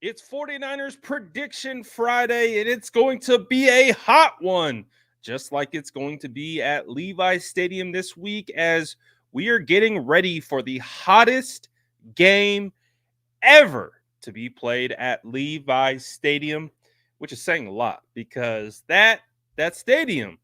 It's 49ers Prediction Friday, and it's going to be a hot one, just like it's going to be at Levi's Stadium this week as we are getting ready for the hottest game ever to be played at Levi's Stadium, which is saying a lot because that stadium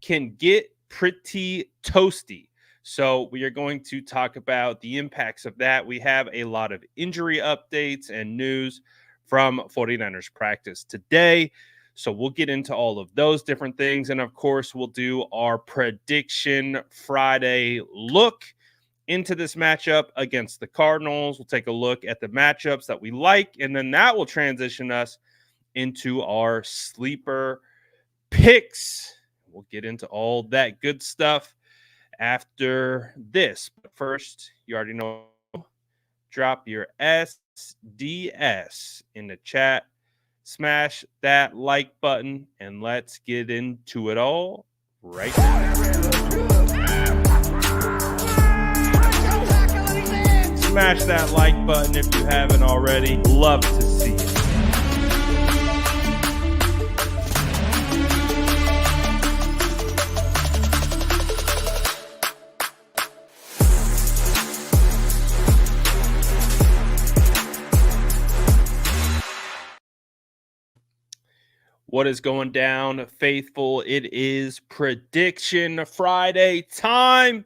can get pretty toasty. So, we are going to talk about the impacts of that. We have a lot of injury updates and news from 49ers practice today. So, we'll get into all of those different things. And of course, we'll do our Prediction Friday look into this matchup against the Cardinals. We'll take a look at the matchups that we like, and then that will transition us into our sleeper picks. We'll get into all that good stuff after this. But first, you already know, drop your SDS in the chat, smash that like button, and let's get into it all right now. Smash that like button if you haven't already. Love to see it. What is going down, faithful? It is Prediction Friday time.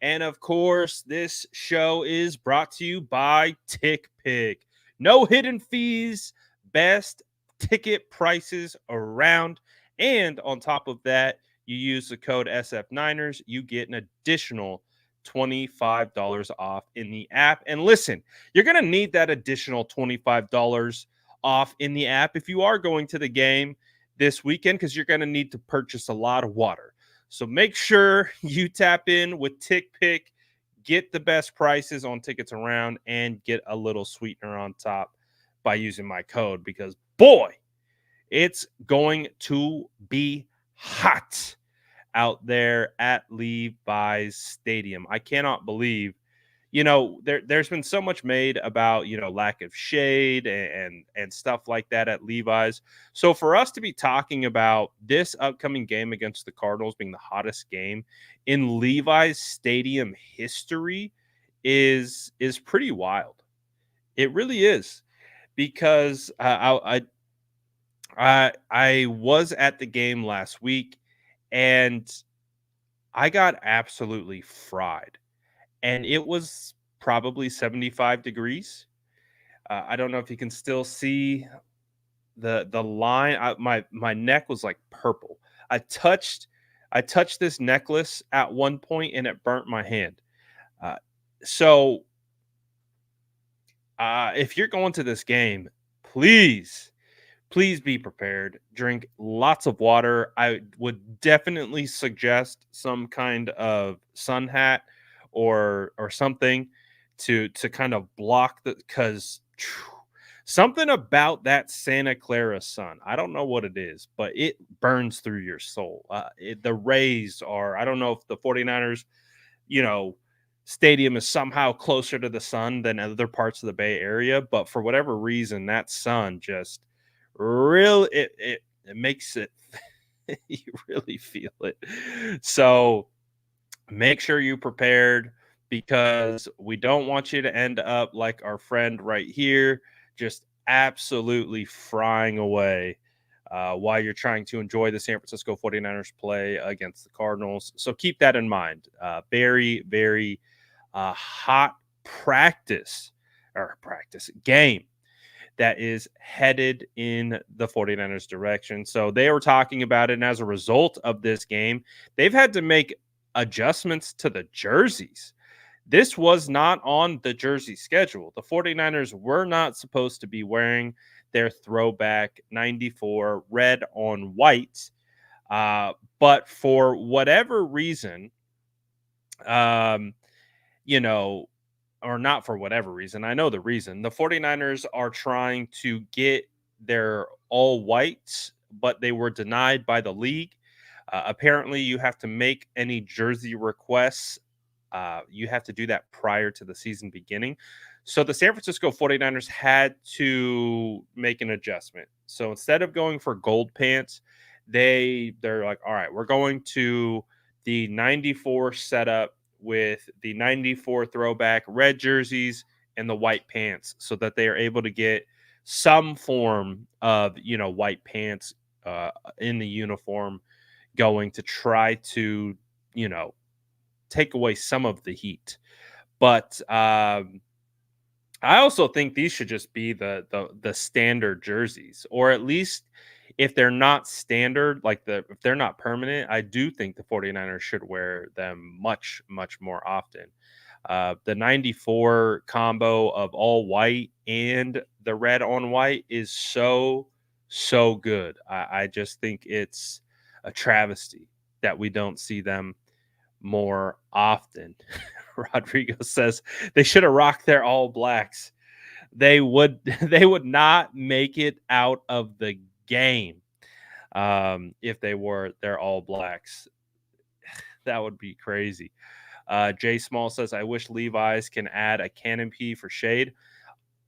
And of course, this show is brought to you by TickPick. No hidden fees, best ticket prices around. And on top of that, you use the code SF9ers, you get an additional $25 off in the app. And listen, you're going to need that additional $25 off in the app if you are going to the game this weekend, because you're going to need to purchase a lot of water. So make sure you tap in with TickPick, get the best prices on tickets around, and get a little sweetener on top by using my code, because boy, it's going to be hot out there at Levi's Stadium. I cannot believe, there's been so much made about, lack of shade and stuff like that at Levi's. So for us to be talking about this upcoming game against the Cardinals being the hottest game in Levi's Stadium history is pretty wild. It really is, because I was at the game last week and I got absolutely fried. And it was probably 75 degrees. I don't know if you can still see the line. My neck was like purple. I touched this necklace at one point and it burnt my hand. Uh, so if you're going to this game, please be prepared. Drink lots of water. I would definitely suggest some kind of sun hat or something to kind of block the, because something about that Santa Clara sun, I don't know what it is, but it burns through your soul. The rays are, I don't know if the 49ers, you know, stadium is somehow closer to the sun than other parts of the Bay Area, but for whatever reason, that sun just really it makes it you really feel it. So make sure you prepared, because we don't want you to end up like our friend right here, just absolutely frying away while you're trying to enjoy the San Francisco 49ers play against the Cardinals. So keep that in mind. Very, very hot practice game that is headed in the 49ers direction. So they were talking about it. And as a result of this game, they've had to make adjustments to the jerseys. This was not on the jersey schedule. The 49ers were not supposed to be wearing their throwback 94 red on white. But for whatever reason, you know, or not for whatever reason, I know the reason. The 49ers are trying to get their all whites, but they were denied by the league. Apparently, you have to make any jersey requests. You have to do that prior to the season beginning. So the San Francisco 49ers had to make an adjustment. So instead of going for gold pants, they're like, all right, we're going to the 94 setup with the 94 throwback red jerseys and the white pants so that they are able to get some form of, white pants in the uniform going to try to, you know, take away some of the heat. But I also think these should just be the standard jerseys, or at least if they're not standard, like if they're not permanent, I do think the 49ers should wear them much, much more often. The 94 combo of all white and the red on white is so good. I just think it's a travesty that we don't see them more often. Rodrigo says they should have rocked their all blacks. They would they would not make it out of the game if they wore their all blacks. That would be crazy. Jay Small says, I wish Levi's can add a canopy for shade.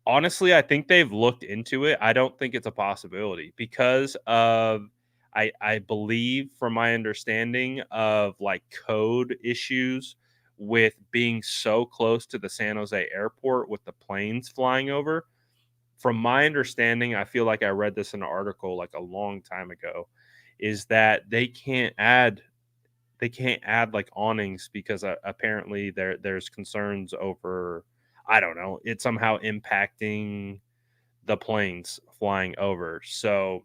Honestly, I think they've looked into it. I don't think it's a possibility because of I believe from my understanding of like code issues with being so close to the San Jose airport with the planes flying over. From my understanding, I feel like I read this in an article like a long time ago, is that they can't add like awnings because apparently there's concerns over, I don't know, it somehow impacting the planes flying over. So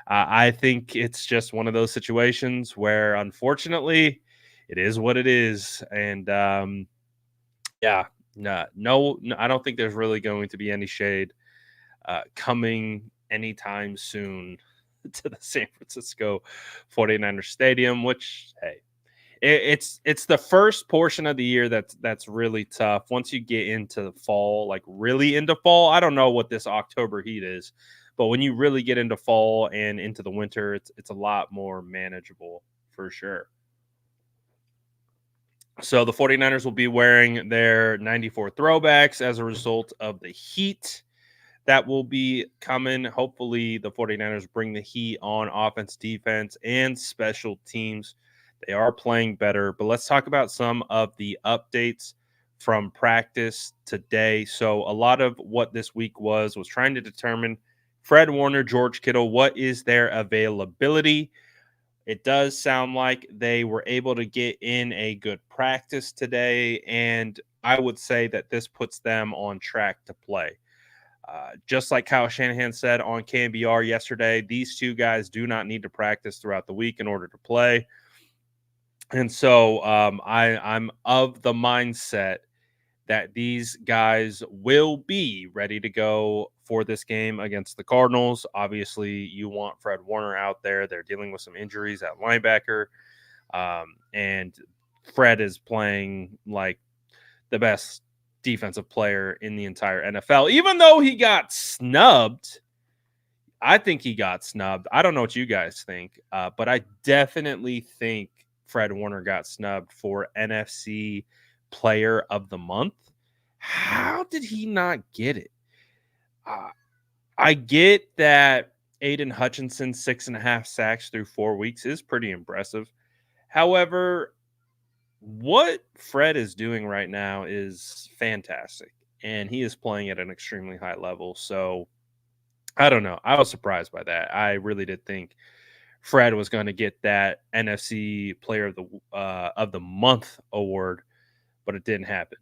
I think it's just one of those situations where unfortunately it is what it is. And yeah, no, I don't think there's really going to be any shade coming anytime soon to the San Francisco 49ers stadium, which hey, it's the first portion of the year that's really tough. Once you get into the fall, like really into fall, I don't know what this October heat is, but when you really get into fall and into the winter, it's a lot more manageable for sure. So the 49ers will be wearing their 94 throwbacks as a result of the heat that will be coming. Hopefully, the 49ers bring the heat on offense, defense, and special teams. They are playing better. But let's talk about some of the updates from practice today. So, a lot of what this week was trying to determine Fred Warner, George Kittle, what is their availability? It does sound like they were able to get in a good practice today. And I would say that this puts them on track to play. Just like Kyle Shanahan said on KNBR yesterday, these two guys do not need to practice throughout the week in order to play. And so I'm of the mindset that these guys will be ready to go for this game against the Cardinals. Obviously, you want Fred Warner out there. They're dealing with some injuries at linebacker. And Fred is playing like the best defensive player in the entire NFL, even though he got snubbed. I think he got snubbed. I don't know what you guys think, but I definitely think Fred Warner got snubbed for NFC Player of the Month. How did he not get it? Uh, I get that Aiden Hutchinson 6.5 sacks through 4 weeks is pretty impressive. However, what Fred is doing right now is fantastic, and he is playing at an extremely high level. So I don't know. I was surprised by that. I really did think Fred was going to get that NFC Player of the Month award, but it didn't happen.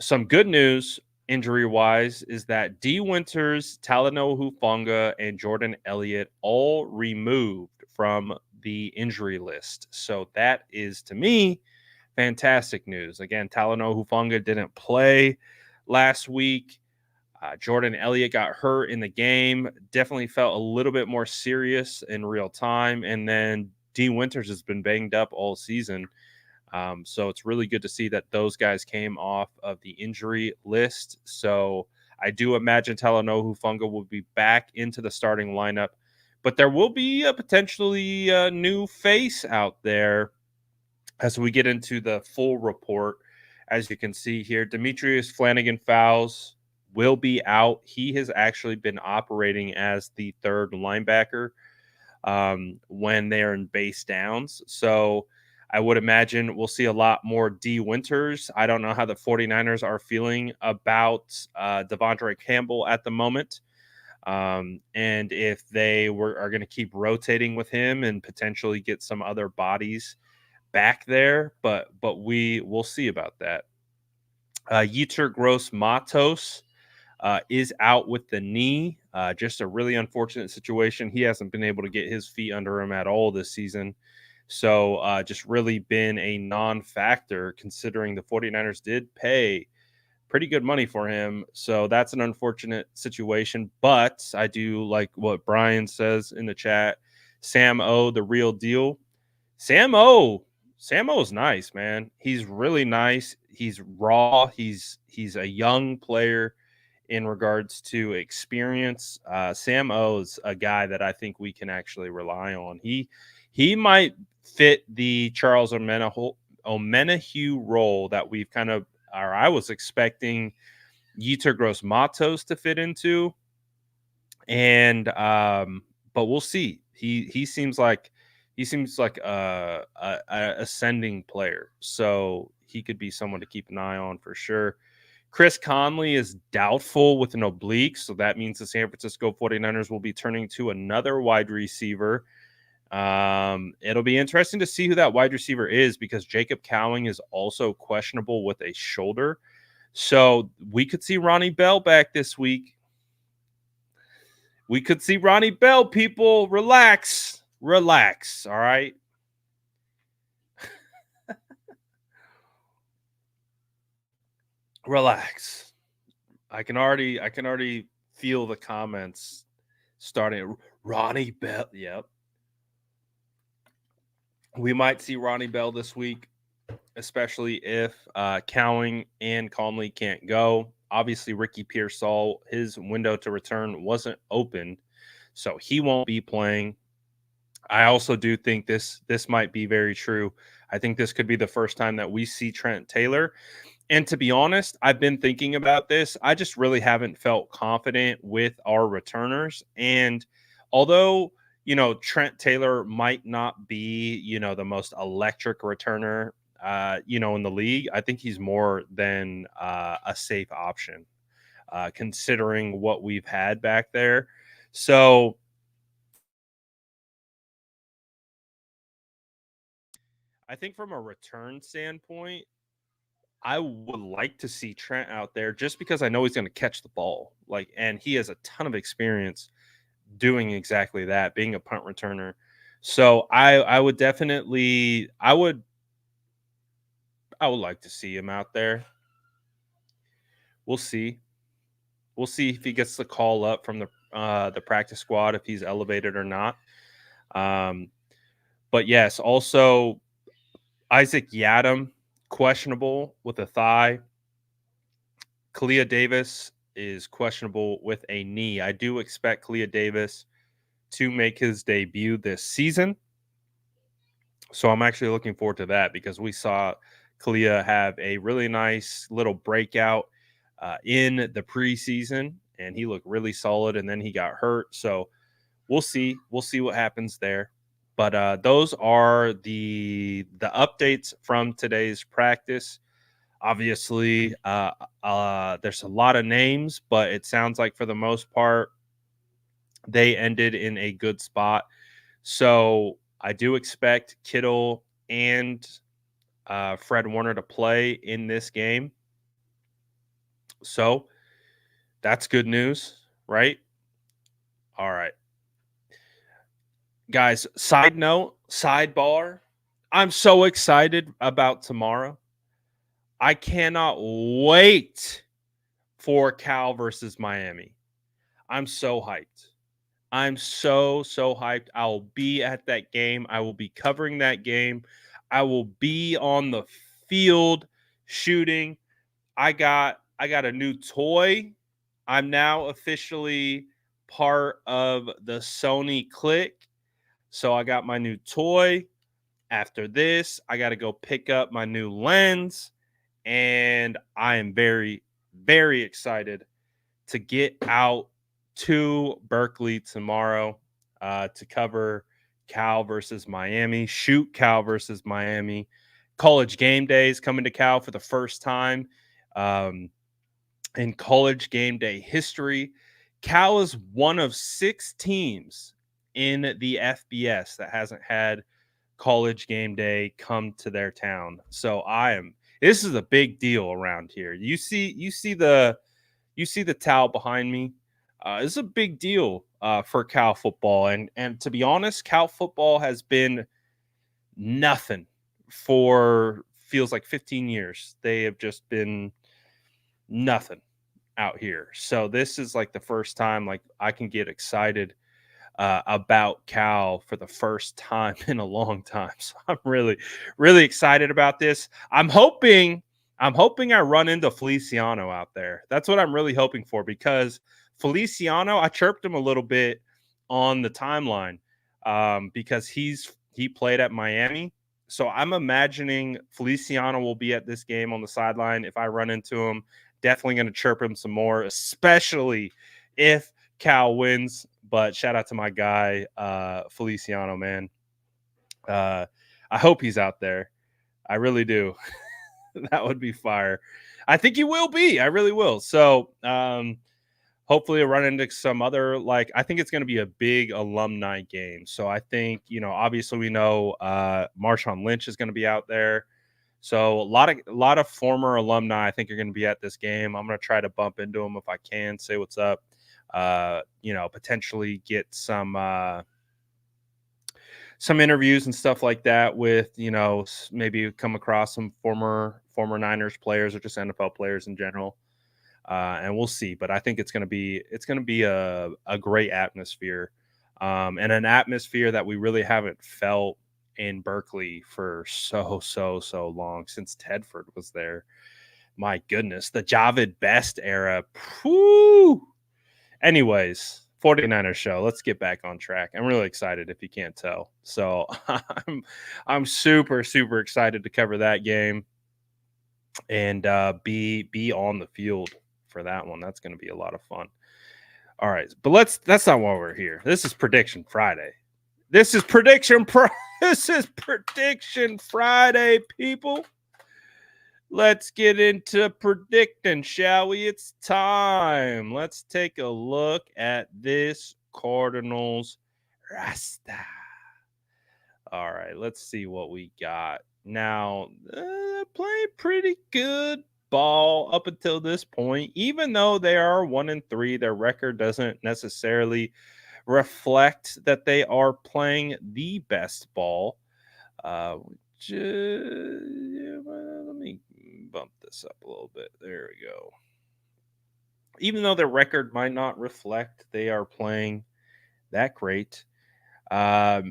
Some good news injury wise is that D Winters, Talanoa Hufanga, and Jordan Elliott all removed from the injury list. So that is to me fantastic news. Again, Talanoa Hufanga didn't play last week. Jordan Elliott got hurt in the game. Definitely felt a little bit more serious in real time. And then D Winters has been banged up all season. So it's really good to see that those guys came off of the injury list. So I do imagine Talanoa Hufanga will be back into the starting lineup. But there will be a potentially new face out there as we get into the full report as you can see here. Demetrius Flanagan-Fowles will be out. He has actually been operating as the third linebacker when they're in base downs. So I would imagine we'll see a lot more D Winters. I don't know how the 49ers are feeling about Devondre Campbell at the moment. And if they are going to keep rotating with him and potentially get some other bodies back there, but we'll see about that. Yetur Gross Matos is out with the knee. Just a really unfortunate situation. He hasn't been able to get his feet under him at all this season. So just really been a non-factor considering the 49ers did pay pretty good money for him. So that's an unfortunate situation. But I do like what Brian says in the chat. Sam O, the real deal. Sam O is nice, man. He's really nice. He's raw. He's a young player in regards to experience. Sam O's a guy that I think we can actually rely on. He might fit the Charles Omenihu role that we've kind of, or I was expecting Yetur Gross Matos to fit into. And but we'll see. He seems like a ascending player, so he could be someone to keep an eye on for sure. Chris Conley is doubtful with an oblique, so that means the San Francisco 49ers will be turning to another wide receiver. It'll be interesting to see who that wide receiver is because Jacob Cowing is also questionable with a shoulder. So we could see Ronnie Bell back this week. We could see Ronnie Bell, people. Relax. Relax. All right. Relax. I can already feel the comments starting. Ronnie Bell. Yep. We might see Ronnie Bell this week, especially if Cowing and Conley can't go. Obviously, Ricky Pearsall, his window to return wasn't open, so he won't be playing. I also do think this might be very true. I think this could be the first time that we see Trent Taylor. And to be honest, I've been thinking about this. I just really haven't felt confident with our returners. And although, Trent Taylor might not be, the most electric returner, in the league, I think he's more than a safe option, considering what we've had back there. So I think from a return standpoint, I would like to see Trent out there just because I know he's going to catch the ball. And he has a ton of experience doing exactly that, being a punt returner. So I would definitely, I would like to see him out there. We'll see. We'll see if he gets the call up from the practice squad, if he's elevated or not. But yes, also Isaac Yadam, questionable with a thigh. Kalia Davis is questionable with a knee. I do expect Kalia Davis to make his debut this season. So I'm actually looking forward to that because we saw Kalia have a really nice little breakout in the preseason, and he looked really solid, and then he got hurt. So we'll see. We'll see what happens there. But those are the updates from today's practice. Obviously, there's a lot of names, but it sounds like for the most part, they ended in a good spot. So I do expect Kittle and Fred Warner to play in this game. So that's good news, right? All right. Guys, side note, sidebar. I'm so excited about tomorrow. I cannot wait for Cal versus Miami. I'm so hyped. I'm so hyped. I'll be at that game. I will be covering that game. I will be on the field shooting. I got a new toy. I'm now officially part of the Sony clique. So I got my new toy. After this, I got to go pick up my new lens and I am very, very excited to get out to Berkeley tomorrow to cover Cal versus Miami, shoot Cal versus Miami. College game days coming to Cal for the first time in college game day history. Cal is one of 6 teams in the FBS that hasn't had college game day come to their town. So this is a big deal around here. You see the towel behind me. This is a big deal for Cal football, and to be honest, Cal football has been nothing for feels like 15 years. They have just been nothing out here. So this is like the first time like I can get excited about Cal for the first time in a long time. So I'm really, really excited about this. I'm hoping I run into Feliciano out there. That's what I'm really hoping for, because Feliciano, I chirped him a little bit on the timeline because he played at Miami. So I'm imagining Feliciano will be at this game on the sideline. If I run into him, definitely going to chirp him some more, especially if Cal wins. But shout out to my guy, Feliciano, man. I hope he's out there. I really do. That would be fire. I think he will be. I really will. So hopefully I'll run into some other, like, I think it's going to be a big alumni game. So I think, obviously we know Marshawn Lynch is going to be out there. So a lot of former alumni I think are going to be at this game. I'm going to try to bump into them if I can, say what's up. Potentially get some interviews and stuff like that with, maybe come across some former Niners players or just NFL players in general. And we'll see. But I think it's going to be a great atmosphere, and an atmosphere that we really haven't felt in Berkeley for so long, since Tedford was there. My goodness, the Javid Best era. Whew. Anyways, 49ers show. Let's get back on track. I'm really excited if you can't tell. So I'm super, super excited to cover that game and be on the field for that one. That's going to be a lot of fun. All right, but that's not why we're here. This is Prediction Friday. This is Prediction Friday, people. Let's get into predicting, shall we? It's time. Let's take a look at this Cardinals Rasta. All right, let's see what we got. Now, playing pretty good ball up until this point. Even though they are 1-3, their record doesn't necessarily reflect that they are playing the best ball. Let me bump this up a little bit. There we go. Even though their record might not reflect they are playing that great, I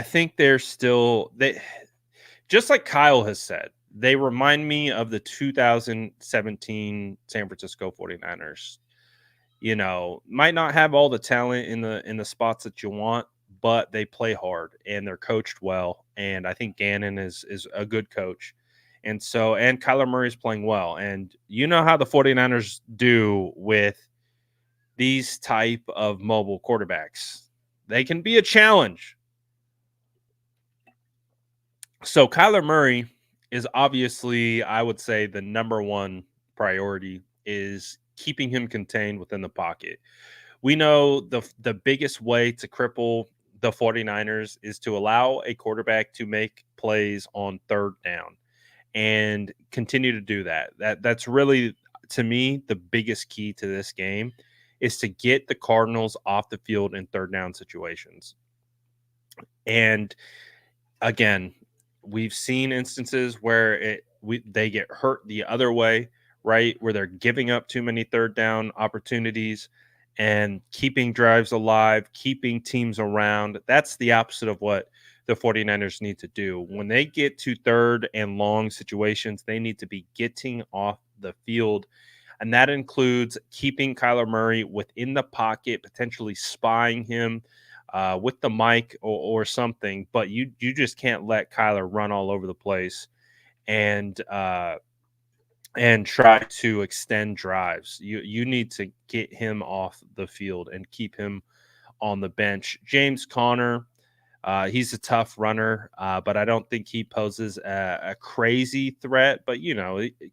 think they're still just like Kyle has said, they remind me of the 2017 San Francisco 49ers. Might not have all the talent in the spots that you want, but they play hard and they're coached well. And I think Gannon is a good coach. And Kyler Murray's playing well. And you know how the 49ers do with these type of mobile quarterbacks. They can be a challenge. So Kyler Murray is obviously, I would say, the number one priority is keeping him contained within the pocket. We know the biggest way to cripple the 49ers is to allow a quarterback to make plays on third down and continue to do that. That's really, to me, the biggest key to this game is to get the Cardinals off the field in third down situations. And again, we've seen instances where they get hurt the other way, right? Where they're giving up too many third down opportunities and keeping drives alive, keeping teams around. That's the opposite of what the 49ers need to do. When they get to third and long situations, they need to be getting off the field. And that includes keeping Kyler Murray within the pocket, potentially spying him with the mic or something. But you just can't let Kyler run all over the place and and try to extend drives. You need to get him off the field and keep him on the bench. James Conner, he's a tough runner, but I don't think he poses a crazy threat. But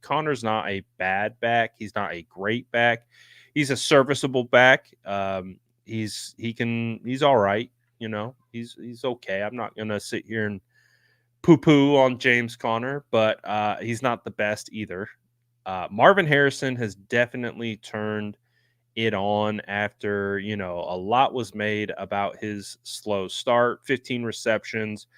Connor's not a bad back. He's not a great back. He's a serviceable back. He's all right. He's okay. I'm not gonna sit here and poo poo on James Conner, but he's not the best either. Marvin Harrison has definitely turned it on after, a lot was made about his slow start. 15 receptions,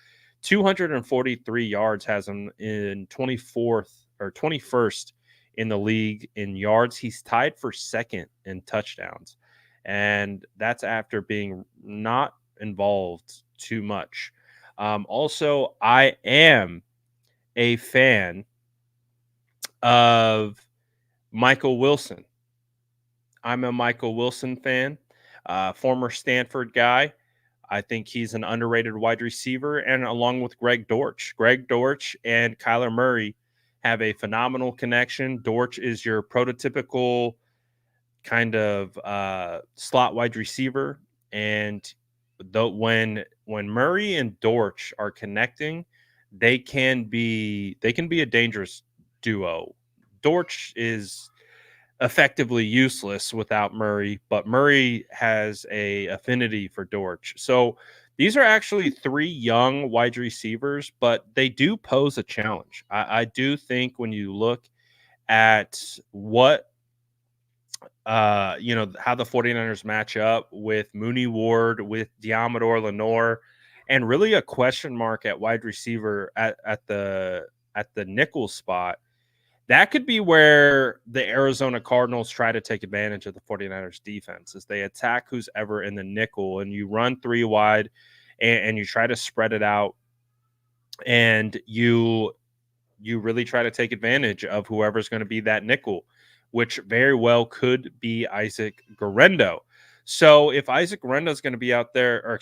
243 yards, has him in 24th or 21st in the league in yards. He's tied for second in touchdowns. And that's after being not involved too much. Also, I am a fan of Michael Wilson. I'm a Michael Wilson fan, former Stanford guy. I think he's an underrated wide receiver, and along with Greg Dortch. Greg Dortch and Kyler Murray have a phenomenal connection. Dortch is your prototypical kind of slot wide receiver, and when Murray and Dortch are connecting, they can be a dangerous duo. Dortch is effectively useless without Murray, but Murray has a affinity for Dortch. So these are actually three young wide receivers, but they do pose a challenge. I do think when you look at what how the 49ers match up with Mooney Ward, with Diamador Lenore, and really a question mark at wide receiver at the nickel spot. That could be where the Arizona Cardinals try to take advantage of the 49ers defense as they attack who's ever in the nickel, and you run three wide and you try to spread it out, and you really try to take advantage of whoever's going to be that nickel, which very well could be Isaac Guerrero. So if Isaac Guerrero is going to be out there, or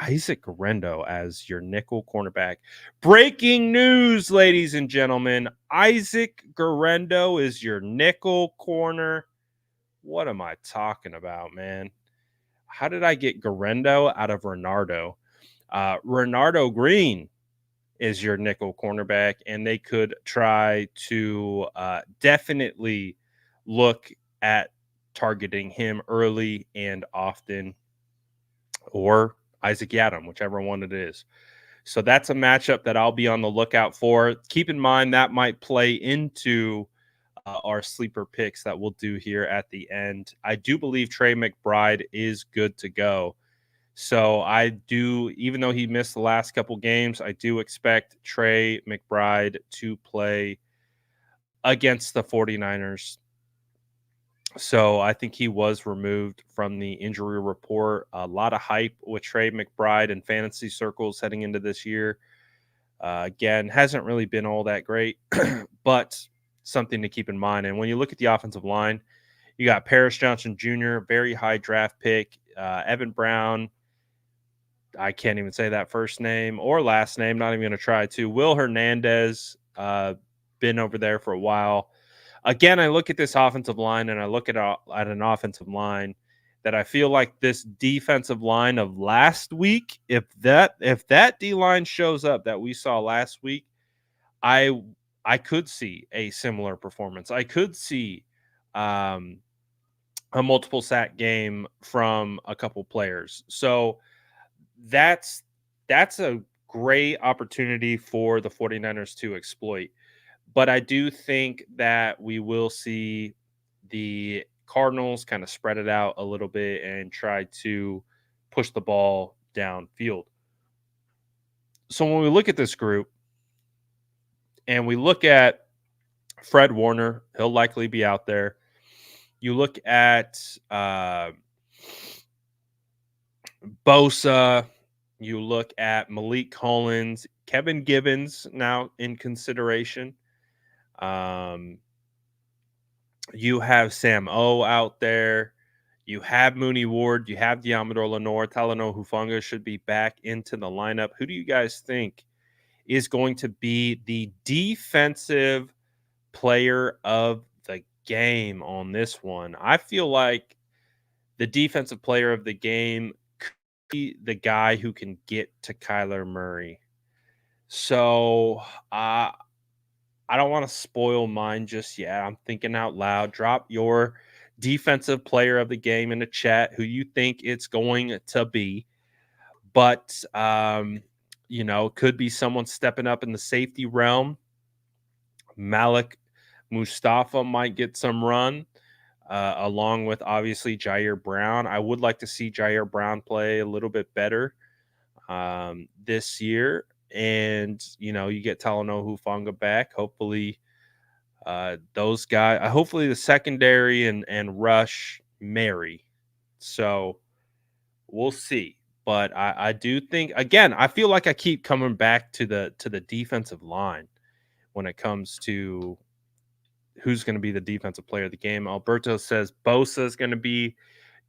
Isaac Guerrero as your nickel cornerback. Breaking news, ladies and gentlemen. Isaac Guerrero is your nickel corner. What am I talking about, man? How did I get Guerrero out of Renardo? Renardo Green is your nickel cornerback, and they could try to definitely look at targeting him early and often, or Isaac Yadam, whichever one it is. So that's a matchup that I'll be on the lookout for. Keep in mind that might play into our sleeper picks that we'll do here at the end. I do believe Trey McBride is good to go. So I do, even though he missed the last couple games, I do expect Trey McBride to play against the 49ers. So I think he was removed from the injury report. A lot of hype with Trey McBride in fantasy circles heading into this year. Again, hasn't really been all that great, but something to keep in mind. And when you look at the offensive line, you got Paris Johnson Jr., very high draft pick. Evan Brown, I can't even say that first name or last name. Not even going to try to. Will Hernandez, been over there for a while. Again, I look at this offensive line and I look at an offensive line that I feel like this defensive line of last week, if that D line shows up that we saw last week, I could see a similar performance. I could see a multiple sack game from a couple players. So that's a great opportunity for the 49ers to exploit. But I do think that we will see the Cardinals kind of spread it out a little bit and try to push the ball downfield. So when we look at this group and we look at Fred Warner, he'll likely be out there. You look at Bosa, you look at Malik Collins, Kevin Gibbons now in consideration. You have Sam O out there. You have Mooney Ward. You have Diamador Lenore. Talanoa Hufanga should be back into the lineup. Who do you guys think is going to be the defensive player of the game on this one. I feel like the defensive player of the game could be the guy who can get to Kyler Murray. So I don't want to spoil mine just yet. I'm thinking out loud. Drop your defensive player of the game in the chat who you think it's going to be. But could be someone stepping up in the safety realm. Malik Mustafa might get some run, along with obviously Jair Brown. I would like to see Jair Brown play a little bit better this year. And, you get Talanoa Hufanga back. Hopefully, those guys, hopefully the secondary and rush marry. So we'll see. But I do think, again, I feel like I keep coming back to the defensive line when it comes to who's going to be the defensive player of the game. Alberto says Bosa is going to be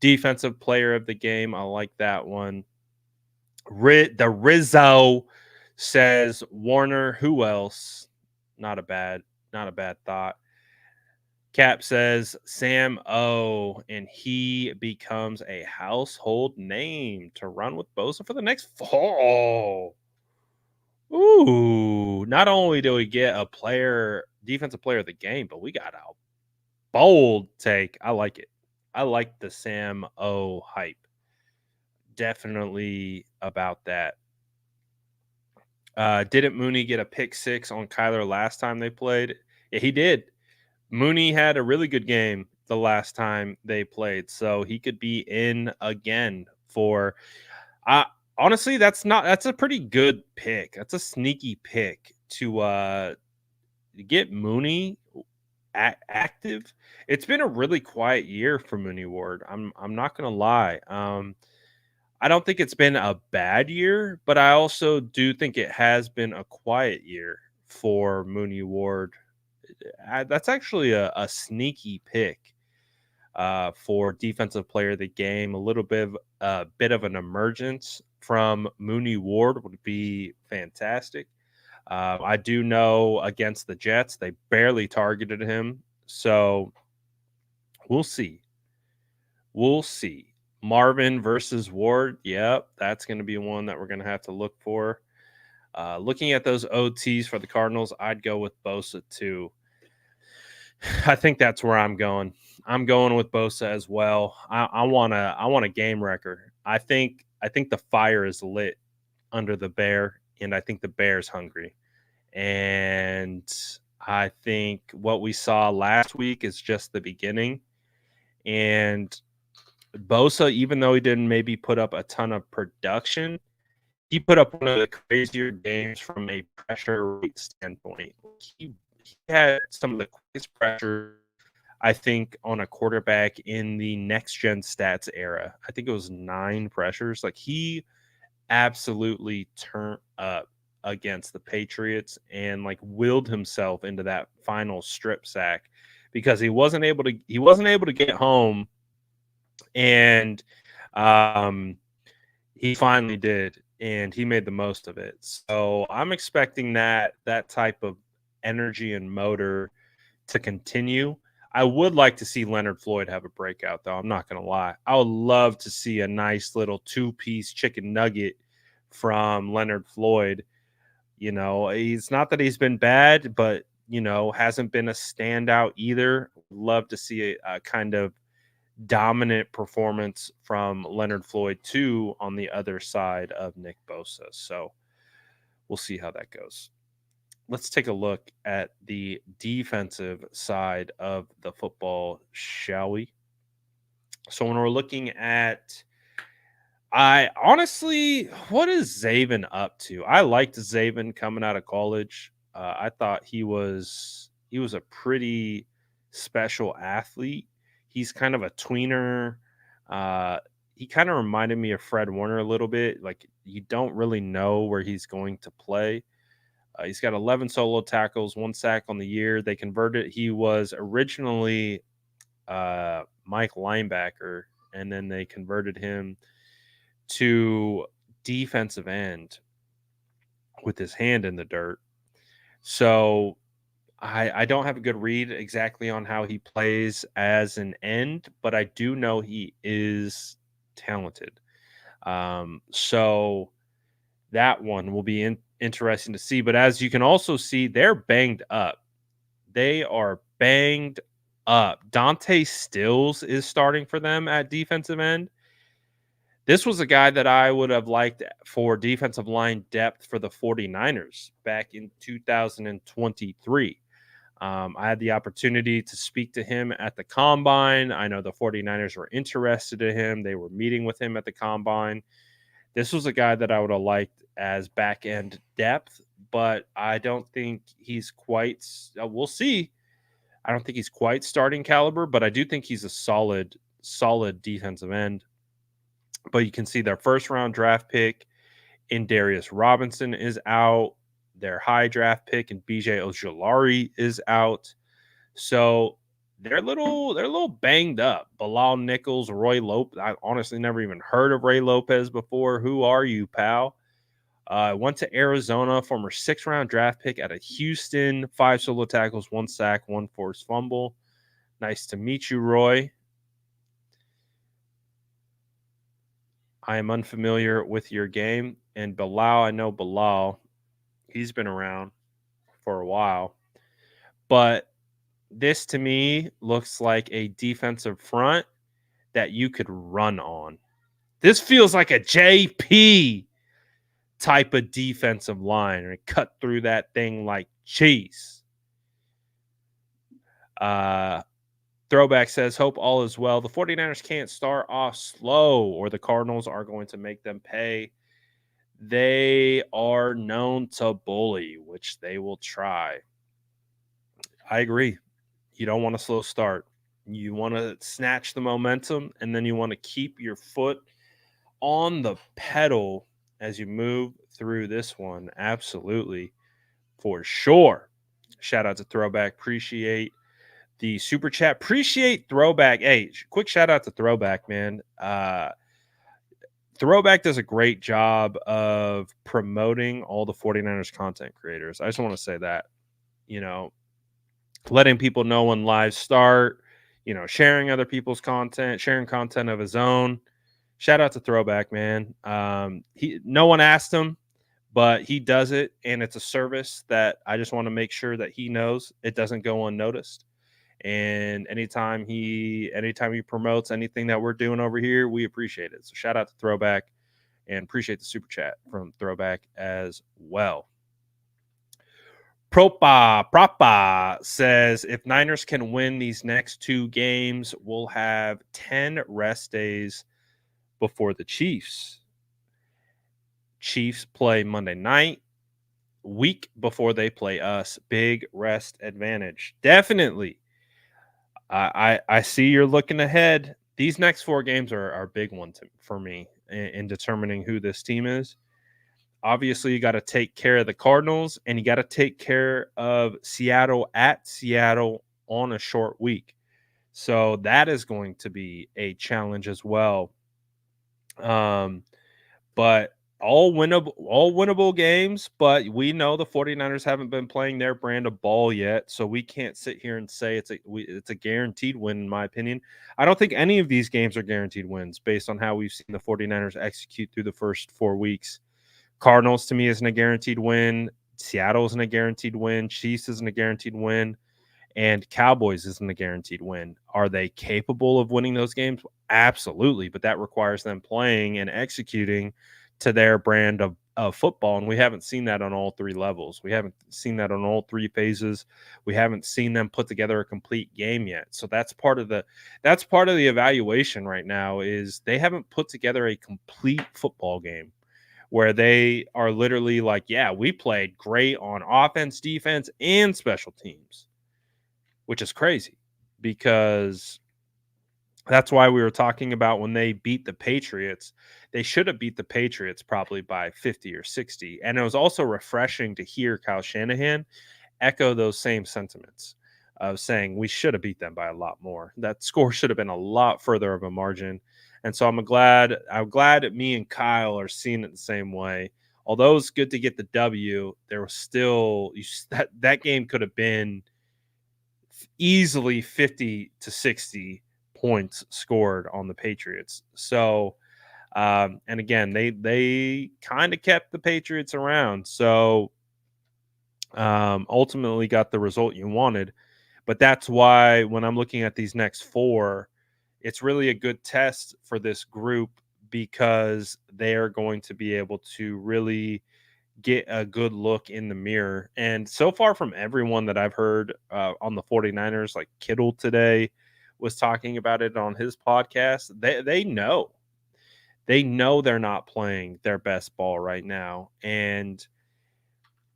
defensive player of the game. I like that one. The Rizzo says Warner. Who else? Not a bad thought. Cap says Sam O, and he becomes a household name to run with Bosa for the next fall. Ooh, not only do we get a defensive player of the game, but we got a bold take. I like it. I like the Sam O hype. Definitely about that. Didn't Mooney get a pick six on Kyler last time they played? Yeah, he did. Mooney had a really good game the last time they played, so he could be in again for. Honestly, that's a pretty good pick. That's a sneaky pick to get Mooney active. It's been a really quiet year for Mooney Ward. I'm not gonna lie. I don't think it's been a bad year, but I also do think it has been a quiet year for Mooney Ward. That's actually a sneaky pick for defensive player of the game. A little bit of an emergence from Mooney Ward would be fantastic. I do know against the Jets, they barely targeted him. So we'll see. We'll see. Marvin versus Ward. Yep, that's going to be one that we're going to have to look for. Looking at those OTs for the Cardinals, I'd go with Bosa too. I think that's where I'm going. I'm going with Bosa as well. I want a game wrecker. I think the fire is lit under the Bear, and I think the Bear's hungry. And I think what we saw last week is just the beginning. And Bosa, even though he didn't maybe put up a ton of production, he put up one of the crazier games from a pressure rate standpoint. He had some of the quickest pressure, I think, on a quarterback in the next gen stats era. I think it was 9 pressures. Like, he absolutely turned up against the Patriots and like willed himself into that final strip sack because he wasn't able to get home, and he finally did, and he made the most of it. So I'm expecting that type of energy and motor to continue. I would like to see Leonard Floyd have a breakout, though. I'm not going to lie. I would love to see a nice little 2-piece chicken nugget from Leonard Floyd. It's not that he's been bad, but, hasn't been a standout either. Love to see a kind of dominant performance from Leonard Floyd too on the other side of Nick Bosa. So we'll see how that goes. Let's take a look at the defensive side of the football, shall we? So when we're looking at, what is Zaven up to? I liked Zaven coming out of college. I thought he was a pretty special athlete. He's kind of a tweener. He kind of reminded me of Fred Warner a little bit. Like, you don't really know where he's going to play. He's got 11 solo tackles, 1 sack on the year. They converted. He was originally Mike linebacker, and then they converted him to defensive end with his hand in the dirt. So I don't have a good read exactly on how he plays as an end, but I do know he is talented. So that one will be interesting to see. But as you can also see, they're banged up. They are banged up. Dante Stills is starting for them at defensive end. This was a guy that I would have liked for defensive line depth for the 49ers back in 2023. I had the opportunity to speak to him at the combine. I know the 49ers were interested in him. They were meeting with him at the combine. This was a guy that I would have liked as back end depth, but I don't think he's quite. We'll see. I don't think he's quite starting caliber, but I do think he's a solid defensive end. But you can see their first round draft pick in Darius Robinson is out. Their high draft pick in BJ Ojolari is out. So they're a little banged up. Bilal Nichols, Roy Lopez. I honestly never even heard of Ray Lopez before. Who are you, pal? Went to Arizona, former 6th-round draft pick out of Houston, 5 solo tackles, 1 sack, 1 forced fumble. Nice to meet you, Roy. I am unfamiliar with your game. And Bilal, I know Bilal. He's been around for a while. But this to me looks like a defensive front that you could run on. This feels like a JP type of defensive line and cut through that thing like cheese. Throwback says, hope all is well. The 49ers can't start off slow or the Cardinals are going to make them pay. They are known to bully, which they will try. I agree. You don't want a slow start. You want to snatch the momentum, and then you want to keep your foot on the pedal as you move through this one. Absolutely. For sure. Shout out to Throwback. Appreciate the super chat. Appreciate Throwback. Hey, quick shout out to Throwback, man. Throwback does a great job of promoting all the 49ers content creators. I just want to say that, letting people know when lives start, sharing other people's content, sharing content of his own. Shout out to Throwback, man. No one asked him, but he does it, and it's a service that I just want to make sure that he knows it doesn't go unnoticed. And anytime he promotes anything that we're doing over here, we appreciate it. So shout out to Throwback and appreciate the super chat from Throwback as well. Propa says if Niners can win these next 2 games, we'll have 10 rest days before the Chiefs. Chiefs play Monday night, week before they play us. Big rest advantage. Definitely. I see you're looking ahead. These next 4 games are big ones for me in determining who this team is. Obviously, you got to take care of the Cardinals, and you got to take care of Seattle at Seattle on a short week. So that is going to be a challenge as well. But all winnable games, but we know the 49ers haven't been playing their brand of ball yet, so we can't sit here and say it's a guaranteed win, in my opinion. I don't think any of these games are guaranteed wins based on how we've seen the 49ers execute through the first 4 weeks. Cardinals to me isn't a guaranteed win. Seattle isn't a guaranteed win. Chiefs isn't a guaranteed win. And Cowboys isn't a guaranteed win. Are they capable of winning those games? Absolutely, but that requires them playing and executing to their brand of football, and we haven't seen that on all 3 levels. We haven't seen that on all 3 phases. We haven't seen them put together a complete game yet. So that's part of the evaluation right now is they haven't put together a complete football game where they are literally like, yeah, we played great on offense, defense, and special teams, which is crazy because that's why we were talking about when they beat the Patriots. They should have beat the Patriots probably by 50 or 60. And it was also refreshing to hear Kyle Shanahan echo those same sentiments of saying we should have beat them by a lot more. That score should have been a lot further of a margin. And so I'm glad that me and Kyle are seeing it the same way. Although it's good to get the W, there was still that game could have been easily 50 to 60 points scored on the Patriots. So, and again, they kind of kept the Patriots around. So, ultimately got the result you wanted. But that's why when I'm looking at these next four, it's really a good test for this group because they are going to be able to really get a good look in the mirror. And so far from everyone that I've heard on the 49ers, like Kittle today was talking about it on his podcast, they know they're not playing their best ball right now. And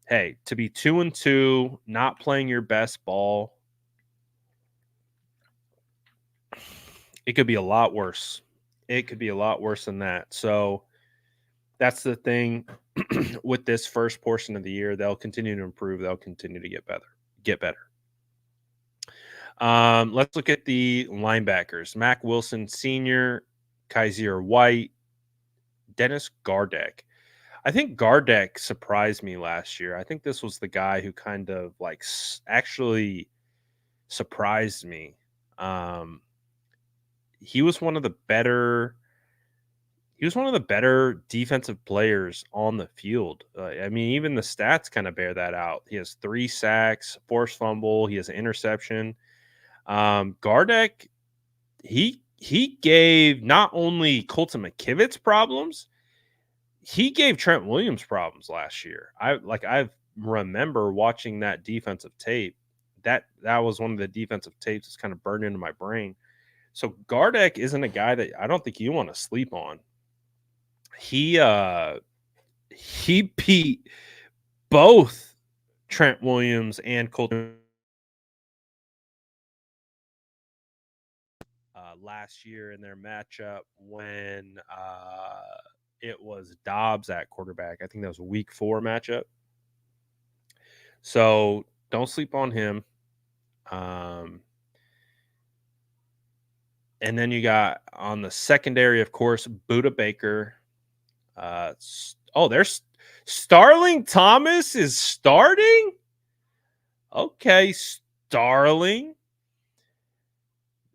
hey, to be 2-2, not playing your best ball, it could be a lot worse. It could be a lot worse than that. So that's the thing with this first portion of the year. They'll continue to improve. They'll continue to get better. Get better. Let's look at the linebackers. Mac Wilson Sr., Kaiser White, Dennis Gardeck. I think Gardeck surprised me last year. I think this was the guy who kind of like actually surprised me. Um, he was one of the better he was one of the better defensive players on the field. I mean, even the stats kind of bear that out. He has 3 sacks, forced fumble, he has an interception. Gardeck, he gave not only Colton McKivitz problems, he gave Trent Williams problems last year. I remember watching that defensive tape. That was one of the defensive tapes that's kind of burned into my brain. So Gardeck isn't a guy that I don't think you want to sleep on. He he beat both Trent Williams and Colton last year in their matchup when it was Dobbs at quarterback. I think that was a week 4 matchup. So don't sleep on him. Um, and then you got on the secondary, of course, Buda Baker. There's Starling Thomas is starting. Okay, Starling.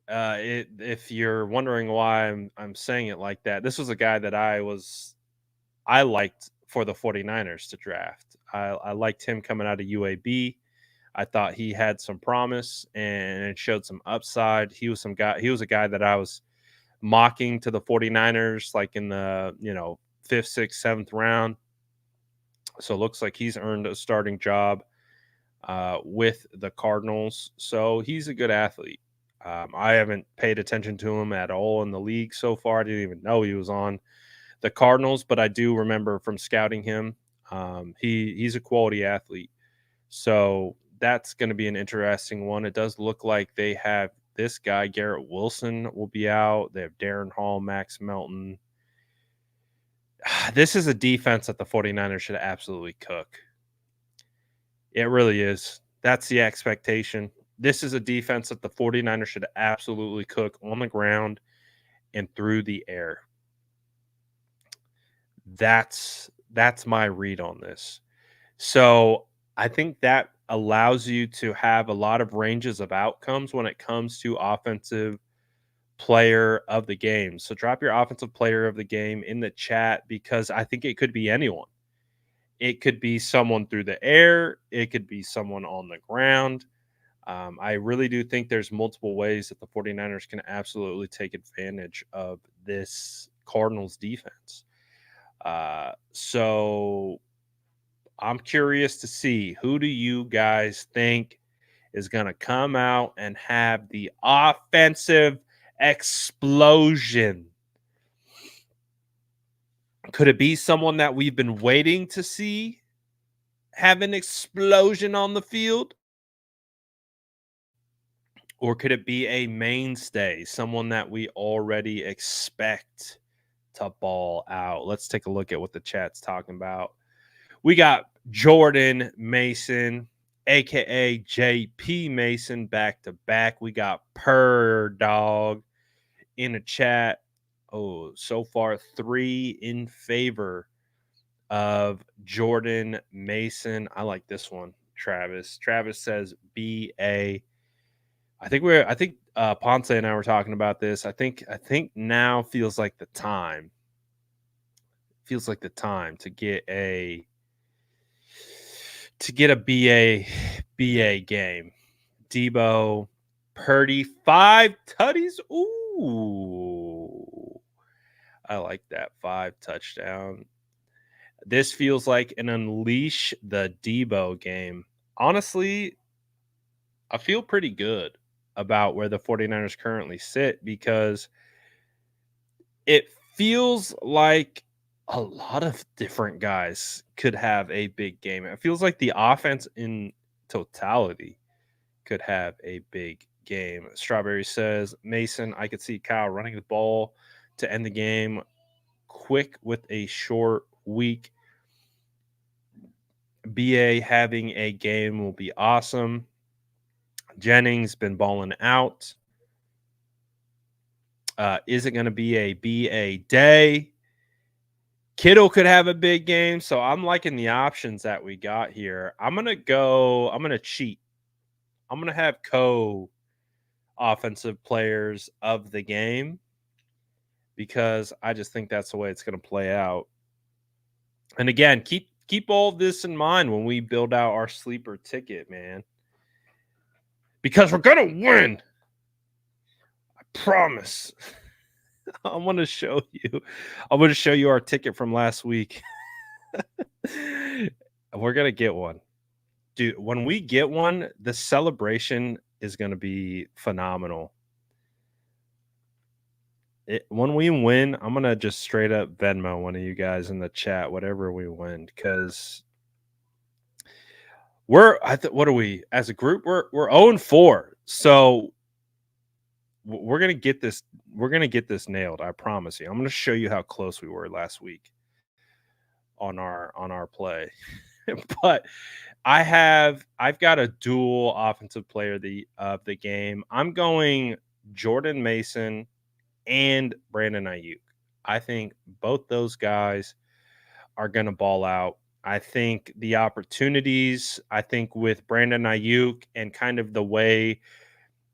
If you're wondering why I'm saying it like that, this was a guy that I liked for the 49ers to draft. I liked him coming out of UAB. I thought he had some promise and it showed some upside. He was a guy that I was mocking to the 49ers like in the, 5th, 6th, 7th round. So it looks like he's earned a starting job with the Cardinals. So he's a good athlete. I haven't paid attention to him at all in the league so far. I didn't even know he was on the Cardinals, but I do remember from scouting him. He's a quality athlete. So that's going to be an interesting one. It does look like they have this guy, Garrett Wilson, will be out. They have Darren Hall, Max Melton. This is a defense that the 49ers should absolutely cook. It really is. That's the expectation. This is a defense that the 49ers should absolutely cook on the ground and through the air. That's my read on this. So, I think that allows you to have a lot of ranges of outcomes when it comes to offensive player of the game. So drop your offensive player of the game in the chat because I think it could be anyone. It could be someone through the air, it could be someone on the ground. I really do think there's multiple ways that the 49ers can absolutely take advantage of this Cardinals defense. So I'm curious to see, who do you guys think is going to come out and have the offensive explosion? Could it be someone that we've been waiting to see have an explosion on the field? Or could it be a mainstay, someone that we already expect to ball out? Let's take a look at what the chat's talking about. We got Jordan Mason, aka JP Mason, back to back. We got Per Dog in the chat. Oh, so far 3 in favor of Jordan Mason. I like this one, Travis. Travis says BA. I think Ponce and I were talking about this. I think now feels like the time. Feels like the time to get a BA game. Debo, Purdy, 5 tutties. Ooh. I like that 5 touchdown. This feels like an unleash the Debo game. Honestly, I feel pretty good about where the 49ers currently sit because it feels like a lot of different guys could have a big game. It feels like the offense in totality could have a big game. Strawberry says, Mason, I could see Kyle running the ball to end the game quick with a short week. BA having a game will be awesome. Jennings been balling out. Is it going to be a BA day? Kittle could have a big game. So I'm liking the options that we got here. I'm going to cheat. I'm going to have offensive players of the game because I just think that's the way it's going to play out. And again, keep all this in mind when we build out our sleeper ticket, man. Because we're going to win. I promise. I'm going to show you our ticket from last week. We're going to get one. Dude, when we get one, the celebration is going to be phenomenal. When we win, I'm going to just straight up Venmo one of you guys in the chat, whatever we win, because what are we as a group? We're 0-4. So we're going to get this. We're going to get this nailed. I promise you. I'm going to show you how close we were last week on our play. But I've got a dual offensive player of the game. I'm going Jordan Mason and Brandon Ayuk. I think both those guys are going to ball out. I think the opportunities, I think with Brandon Ayuk and kind of the way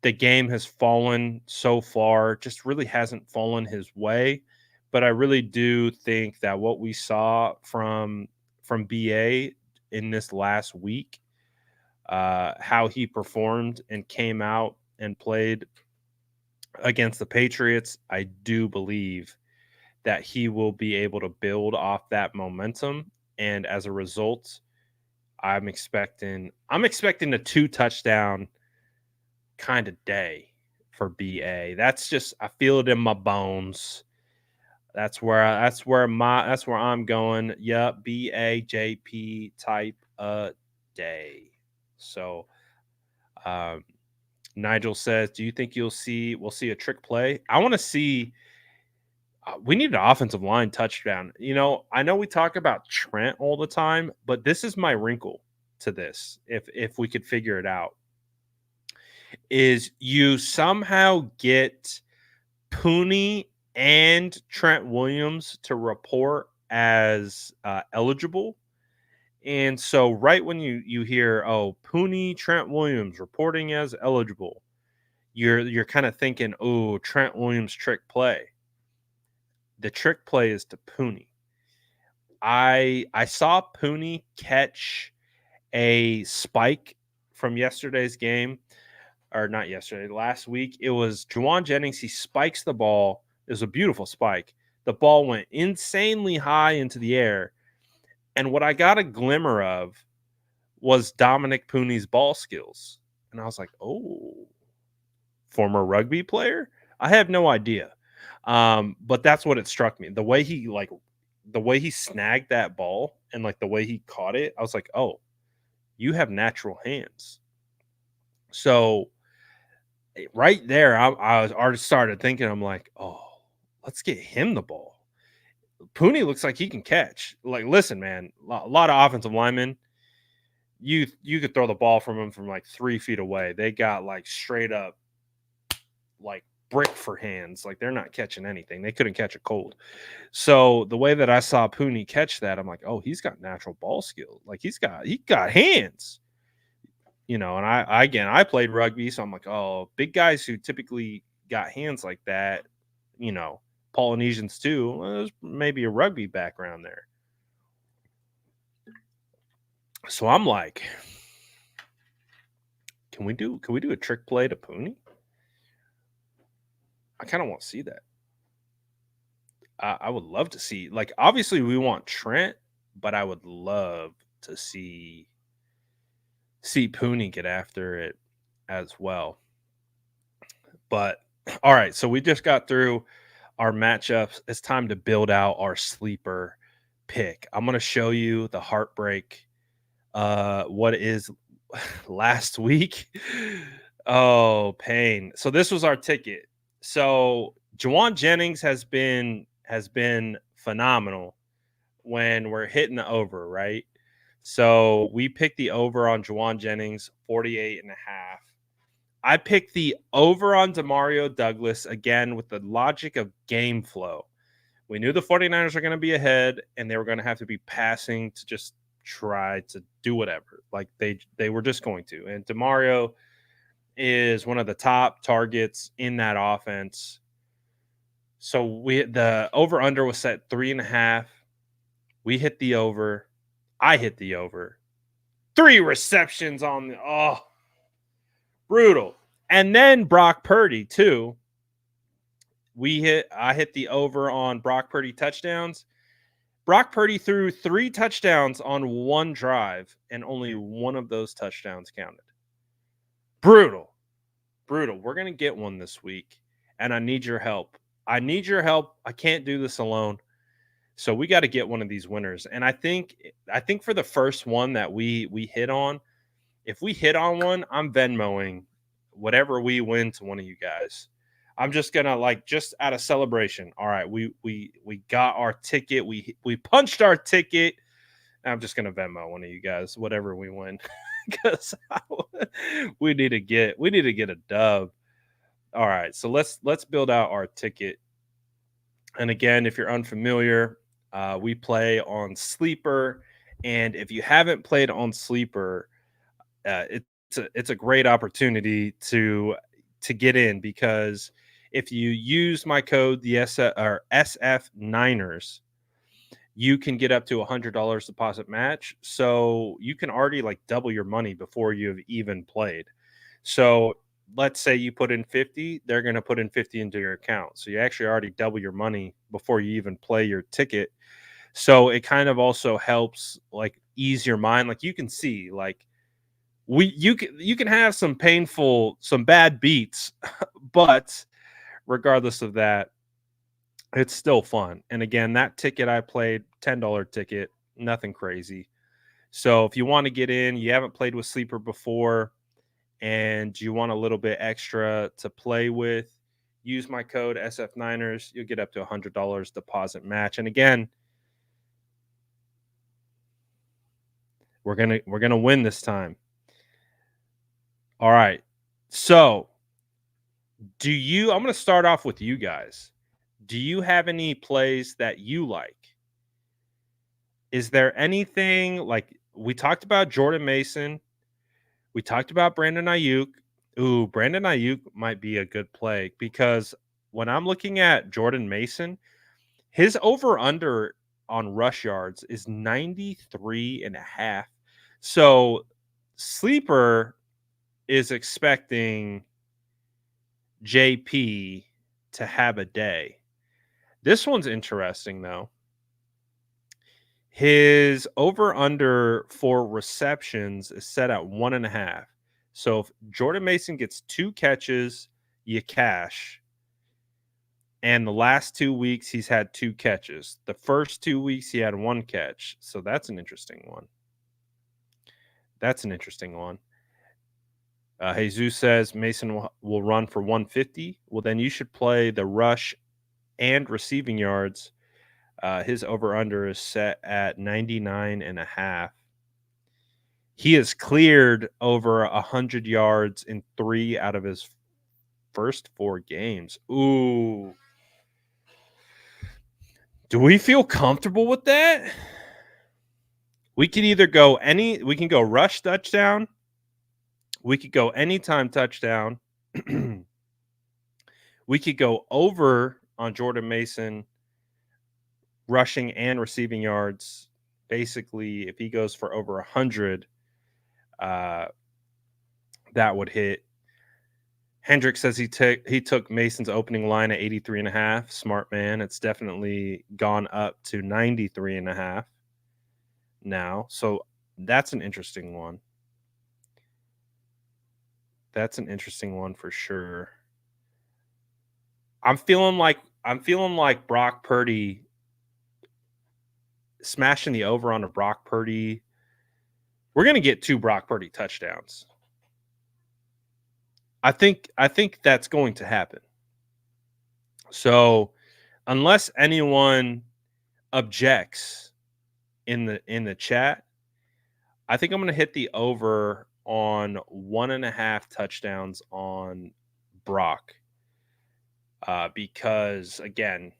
the game has fallen so far, just really hasn't fallen his way. But I really do think that what we saw from BA in this last week, how he performed and came out and played against the Patriots, I do believe that he will be able to build off that momentum. And as a result, I'm expecting a 2 touchdown kind of day for BA. That's just, I feel it in my bones. That's where I'm going. Yep, BAJP type day. So Nigel says, "Do you think we'll see a trick play?" I want to see. We need an offensive line touchdown. I know we talk about Trent all the time, but this is my wrinkle to this. If we could figure it out, is you somehow get Pooney and Trent Williams to report as eligible. And so right when you hear, oh, Pooney, Trent Williams reporting as eligible, you're kind of thinking, oh, Trent Williams trick play. The trick play is to Pooney. I saw Pooney catch a spike from yesterday's game, or not yesterday, last week. It was Juwan Jennings. He spikes the ball. It was a beautiful spike. The ball went insanely high into the air. And what I got a glimmer of was Dominic Pooney's ball skills. And I was like, oh, former rugby player? I have no idea. But that's what it struck me. The way he snagged that ball and like the way he caught it, I was like, oh, you have natural hands. So right there, I was already started thinking, I'm like, oh, let's get him the ball. Pooney looks like he can catch. Like, listen, man, a lot of offensive linemen, you could throw the ball from them from like 3 feet away. They got like straight up like brick for hands. Like they're not catching anything. They couldn't catch a cold. So the way that I saw Pooney catch that, I'm like, oh, he's got natural ball skill. Like he got hands. And I played rugby, so I'm like, oh, big guys who typically got hands like that, you know, Polynesians too. Well, there's maybe a rugby background there. So I'm like, can we do a trick play to Pooney? I kind of want to see that. I would love to see, like, obviously we want Trent, but I would love to see Pooney get after it as well. But all right, so we just got through our matchups. It's time to build out our sleeper pick. I'm gonna show you the heartbreak. What is last week? Oh, pain. So this was our ticket. So Jawan Jennings has been phenomenal when we're hitting the over, right? So we picked the over on Jawan Jennings, 48 and a half. I picked the over on Demario Douglas again with the logic of game flow. We knew the 49ers are going to be ahead and they were going to have to be passing to just try to do whatever. Like they were just going to. And Demario is one of the top targets in that offense. So the over under was set 3.5. We hit the over. I hit the over. 3 receptions on the brutal. And then Brock Purdy too. I hit the over on Brock Purdy touchdowns. Brock Purdy threw 3 touchdowns on one drive, and only one of those touchdowns counted. Brutal. Brutal. We're going to get one this week, and I need your help. I need your help. I can't do this alone. So we got to get one of these winners. And I think for the first one that we hit on, if we hit on one, I'm Venmoing whatever we win to one of you guys. I'm just gonna, like, just out of celebration. All right, we got our ticket. We punched our ticket. I'm just gonna Venmo one of you guys whatever we win, because we need to get a dub. All right, so let's build out our ticket. And again, if you're unfamiliar, we play on Sleeper, and if you haven't played on Sleeper, it's a great opportunity to get in, because if you use my code the SF Niners, you can get up to $100 deposit match. So you can already, like, double your money before you've even played. So let's say you put in 50, they're going to put in 50 into your account. So you actually already double your money before you even play your ticket. So it kind of also helps, like, ease your mind. Like, you can see, like, you can have some bad beats, but regardless of that, it's still fun. And again, that ticket I played, $10 ticket, nothing crazy. So if you want to get in, you haven't played with Sleeper before, and you want a little bit extra to play with, use my code SF Niners. You'll get up to $100 deposit match. And again, we're gonna win this time. All right. So I'm going to start off with you guys. Do you have any plays that you like? Is there anything, like, we talked about Jordan Mason, we talked about Brandon Ayuk. Ooh, Brandon Ayuk might be a good play, because when I'm looking at Jordan Mason, his over under on rush yards is 93.5. So Sleeper is expecting JP to have a day. This one's interesting, though. His over under for receptions is set at 1.5. So if Jordan Mason gets 2 catches, you cash. And the last 2 weeks, he's had 2 catches. The first 2 weeks, he had 1 catch. So that's an interesting one. Jesus says Mason will run for 150. Well, then you should play the rush and receiving yards. His over-under is set at 99.5. He has cleared over 100 yards in 3 out of his first 4 games. Ooh. Do we feel comfortable with that? We can either go we can go rush touchdown, We could go anytime touchdown. We could go over on Jordan Mason rushing and receiving yards. Basically, if he goes for over 100, uh, that would hit. Hendrick says he took Mason's opening line at 83.5. Smart man. It's definitely gone up to 93.5 now. So that's an interesting one. That's an interesting one for sure. I'm feeling like Brock Purdy smashing the over on a Brock Purdy. We're gonna get 2 Brock Purdy touchdowns. I think that's going to happen. So unless anyone objects in the chat, I think I'm gonna hit the over on 1.5 touchdowns on Brock. Because again,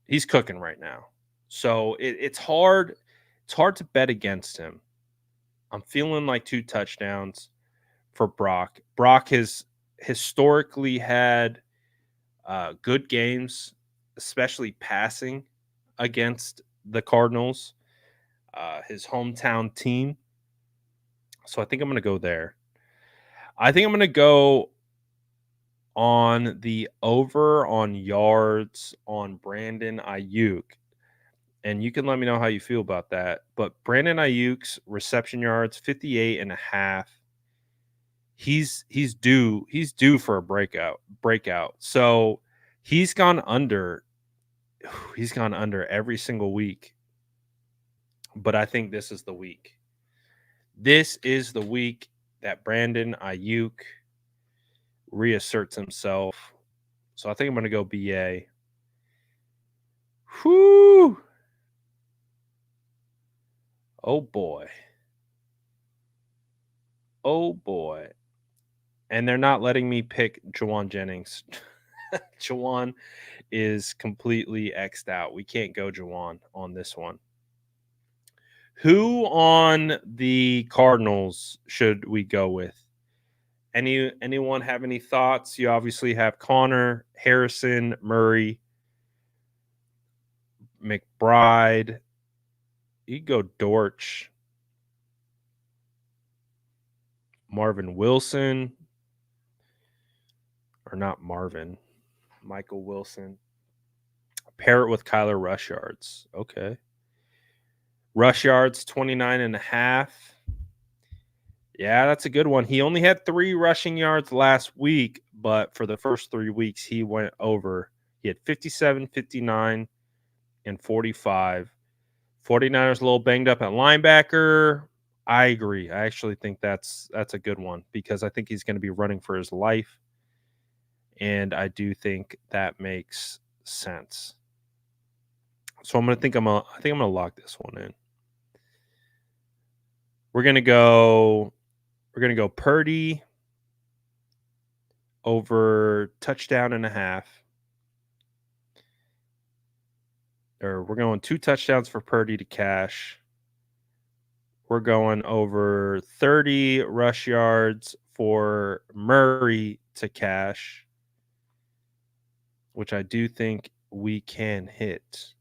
he's cooking right now. So it's hard. It's hard to bet against him. I'm feeling like 2 touchdowns for Brock. Brock has historically had good games, especially passing against the Cardinals, his hometown team. So I think I'm going to go there. I think I'm going to go on the over on yards on Brandon Ayuk. And you can let me know how you feel about that. But Brandon Ayuk's reception yards, 58.5. He's due for a breakout. So he's gone under every single week. But I think this is the week. This is the week that Brandon Ayuk reasserts himself. So I think I'm going to go BA. Whoo! Oh boy. Oh boy. And they're not letting me pick Jawan Jennings. Jawan is completely X'd out. We can't go Jawan on this one. Who on the Cardinals should we go with? Anyone have any thoughts? You obviously have Connor, Harrison, Murray, McBride. You go Dortch, Marvin Wilson, or not Marvin, Michael Wilson. Pair it with Kyler rush yards. Okay. Rush yards, 29.5. Yeah, that's a good one. He only had 3 rushing yards last week, but for the first 3 weeks, he went over. He had 57, 59, and 45. 49ers a little banged up at linebacker. I agree. I actually think that's a good one because I think he's going to be running for his life. And I do think that makes sense. So I think I'm gonna lock this one in. We're gonna go Purdy over touchdown and a half. Or we're going 2 touchdowns for Purdy to cash. We're going over 30 rush yards for Murray to cash, which I do think we can hit.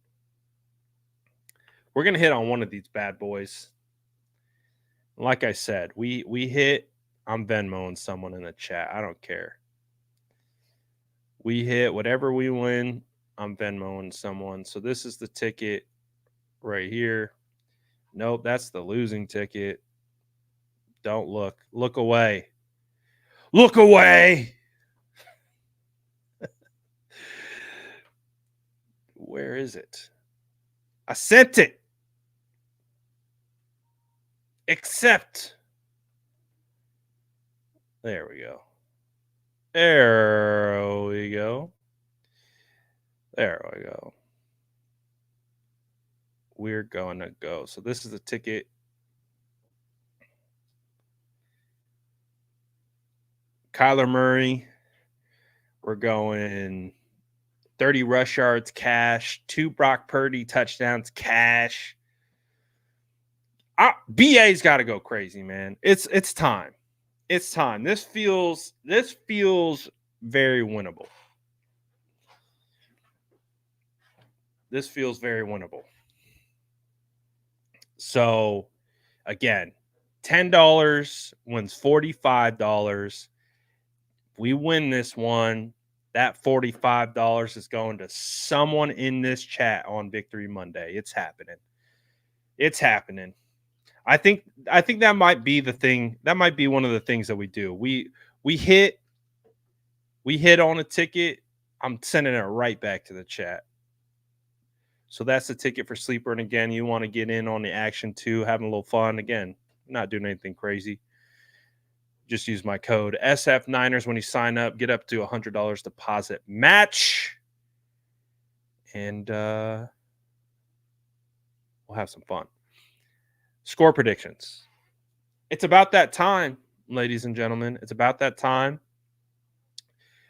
We're going to hit on one of these bad boys. Like I said, we hit. I'm Venmoing someone in the chat. I don't care. We hit whatever we win. I'm Venmoing someone. So this is the ticket right here. Nope, that's the losing ticket. Don't look. Look away. Look away. Where is it? I sent it. Accept. There we go. There we go. There we go. We're going to go. So this is the ticket. Kyler Murray. We're going 30 rush yards cash, 2 Brock Purdy touchdowns cash. BA's got to go crazy, man. It's time. It's time. This feels very winnable. This feels very winnable. So again, $10 wins $45. We win this one. That $45 is going to someone in this chat on Victory Monday. It's happening. It's happening. I think that might be the thing. That might be one of the things that we do. We hit on a ticket. I'm sending it right back to the chat. So that's the ticket for Sleeper. And again, you want to get in on the action too, having a little fun. Again, not doing anything crazy. Just use my code SF Niners when you sign up. Get up to $100 deposit match, and we'll have some fun. Score predictions. It's about that time, ladies and gentlemen. It's about that time.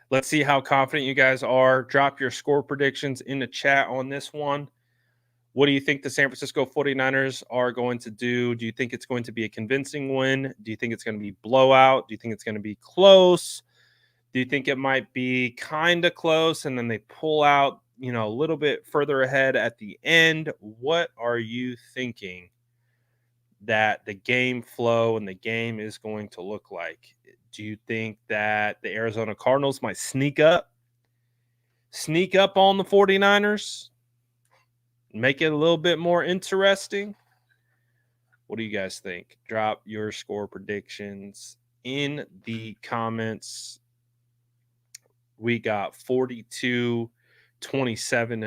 Let's see how confident you guys are. Drop your score predictions in the chat on this one. What do you think the San Francisco 49ers are going to do? Do you think it's going to be a convincing win? Do you think it's going to be blowout? Do you think it's going to be close? Do you think it might be kind of close and then they pull out, a little bit further ahead at the end? What are you thinking that the game flow and the game is going to look like? Do you think that the Arizona Cardinals might sneak up on the 49ers? Make it a little bit more interesting? What do you guys think? Drop your score predictions in the comments. We got 42-27,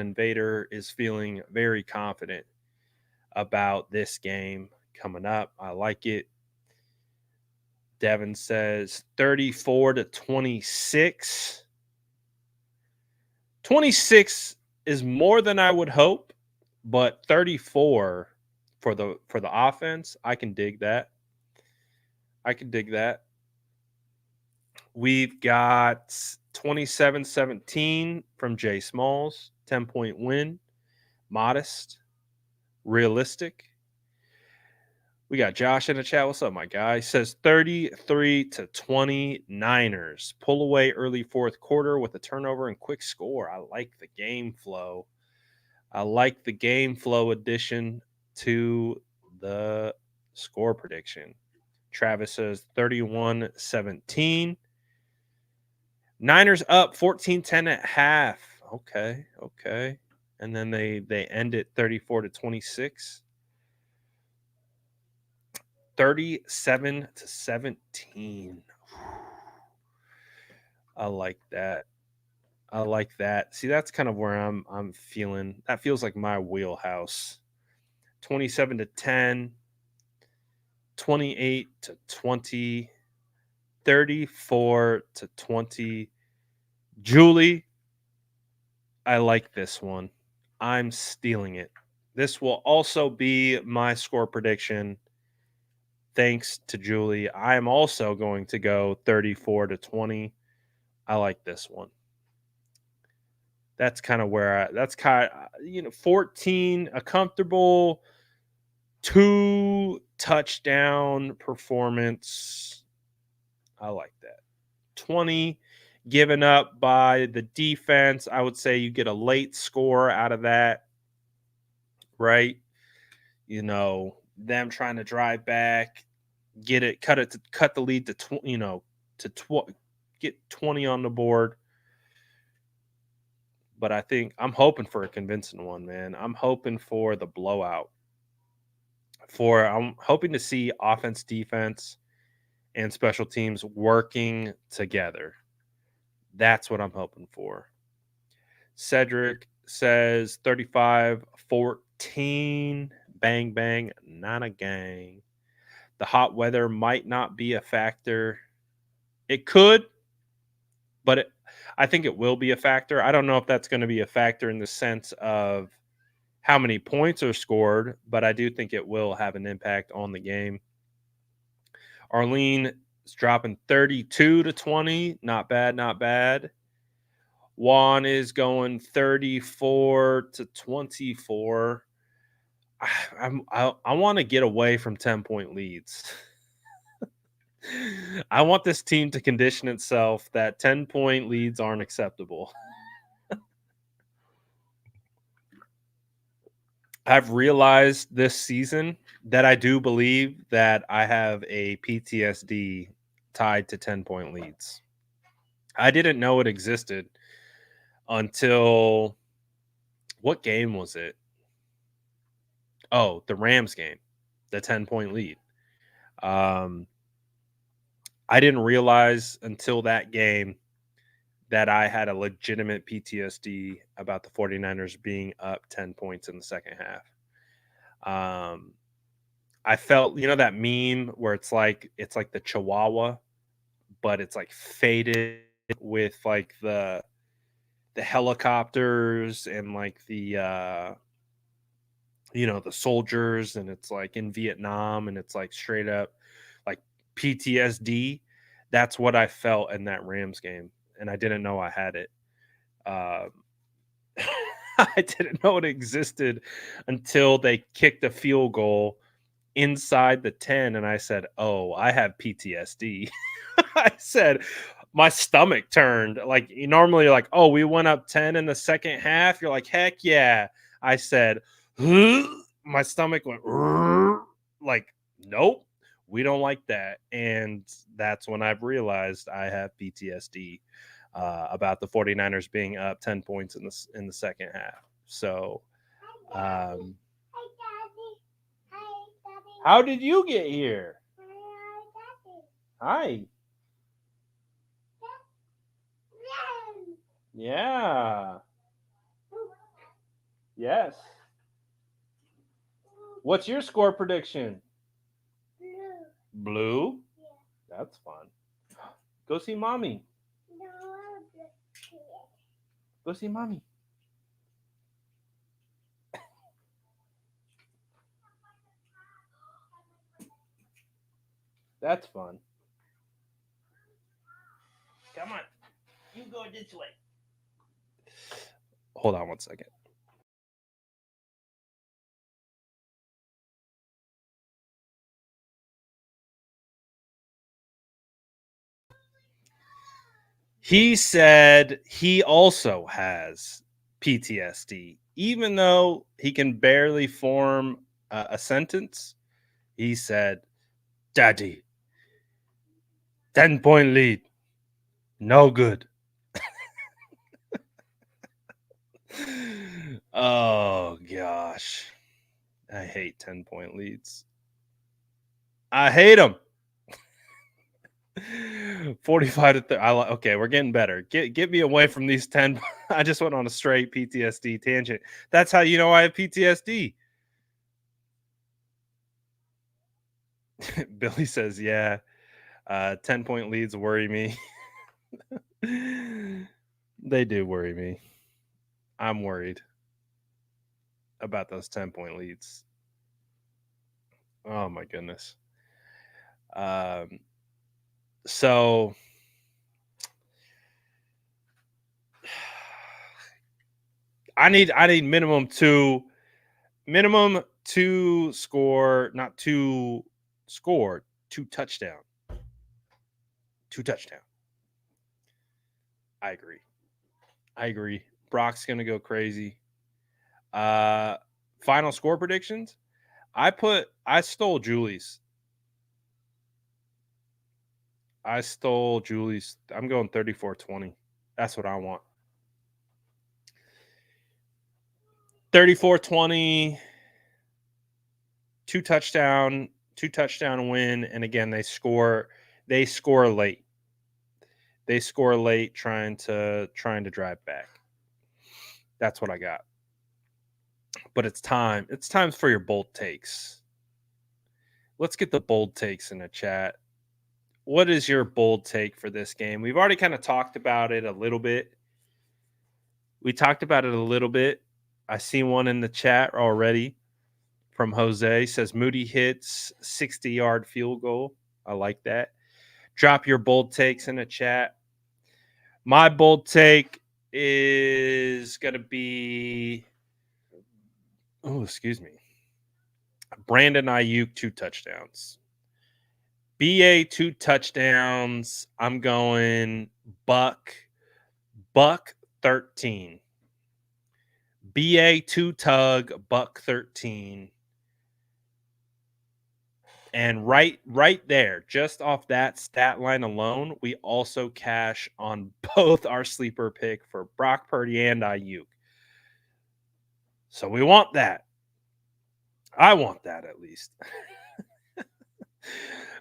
and Vader is feeling very confident about this game coming up. I like it. Devin says 34-26. 26 is more than I would hope, but 34 for the offense, I can dig that. We've got 27-17 from Jay Smalls, 10-point win, modest, realistic. We got Josh in the chat. What's up, my guy? He says 33-20 Niners. Pull away early fourth quarter with a turnover and quick score. I like the game flow. I like the game flow addition to the score prediction. Travis says 31-17. Niners up 14-10 at half. Okay. And then they end it 34-26. 37-17. I like that. See, that's kind of where I'm feeling. That feels like my wheelhouse. 27-10, 28-20, 34-20. Julie, I like this one. I'm stealing it. This will also be my score prediction. Thanks to Julie. I am also going to go 34-20. I like this one. That's kind of where 14, a comfortable 2 touchdown performance. I like that. 20 given up by the defense. I would say you get a late score out of that, right? Them trying to drive back, cut the lead to get 20 on the board. But I think I'm hoping for a convincing one, man. I'm hoping for the blowout. I'm hoping to see offense, defense, and special teams working together. That's what I'm hoping for. Cedric says 35-14. Bang, bang, not a gang. The hot weather might not be a factor. It could, but I think it will be a factor. I don't know if that's going to be a factor in the sense of how many points are scored, but I do think it will have an impact on the game. Arlene is dropping 32-20. Not bad. Juan is going 34-24. I want to get away from 10-point leads. I want this team to condition itself that 10-point leads aren't acceptable. I've realized this season that I do believe that I have a PTSD tied to 10-point leads. I didn't know it existed until what game was it? Oh, the Rams game, the 10-point lead. Um, I didn't realize until that game that I had a legitimate PTSD about the 49ers being up 10 points in the second half. Um, I felt, that meme where it's like the Chihuahua, but it's like faded with like the helicopters and like the soldiers, and it's like in Vietnam, and it's like straight up like PTSD. That's what I felt in that Rams game, and I didn't know I had it. Um, I didn't know it existed until they kicked a field goal inside the 10, and I said, "Oh, I have PTSD." I said, my stomach turned. Like, normally you're like, "Oh, we went up 10 in the second half." You're like, "Heck yeah." I said, my stomach went like, "Nope, we don't like that." And that's when I've realized I have PTSD about the 49ers being up 10 points in the second half. So, um, how did you get here? Hi. Yeah. Yes. What's your score prediction? Blue? That's fun. Go see mommy. Go see mommy. That's fun. Come on. You go this way. Hold on one second. He said he also has PTSD, even though he can barely form a sentence. He said, "Daddy, 10-point lead. No good." Oh, gosh. I hate 10-point leads. I hate them. 45 to 30. Okay, we're getting better. Get me away from these 10. I just went on a straight PTSD tangent. That's how you know I have PTSD. Billy says, "Yeah, 10-point leads worry me." They do worry me. I'm worried about those 10-point leads. Oh my goodness. Um, so I need minimum two score, not two score, two touchdown. Two touchdown. I agree. I agree. Brock's gonna go crazy. Uh Final score predictions. I stole Julie's. I'm going 34-20. That's what I want. 34-20, two touchdown win, and again they score late. They score late trying to drive back. That's what I got. But it's time. It's time for your bold takes. Let's get the bold takes in the chat. What is your bold take for this game? We've already kind of talked about it a little bit. We talked about it a little bit. I see one in the chat already from Jose. Says Moody hits 60-yard field goal. I like that. Drop your bold takes in the chat. My bold take is going to be, oh, excuse me, Brandon Ayuk 2 touchdowns. BA 2 touchdowns. I'm going Buck 13. BA 2 tug, Buck 13. And right there, just off that stat line alone, we also cash on both our sleeper pick for Brock Purdy and Ayuk. So we want that. I want that at least.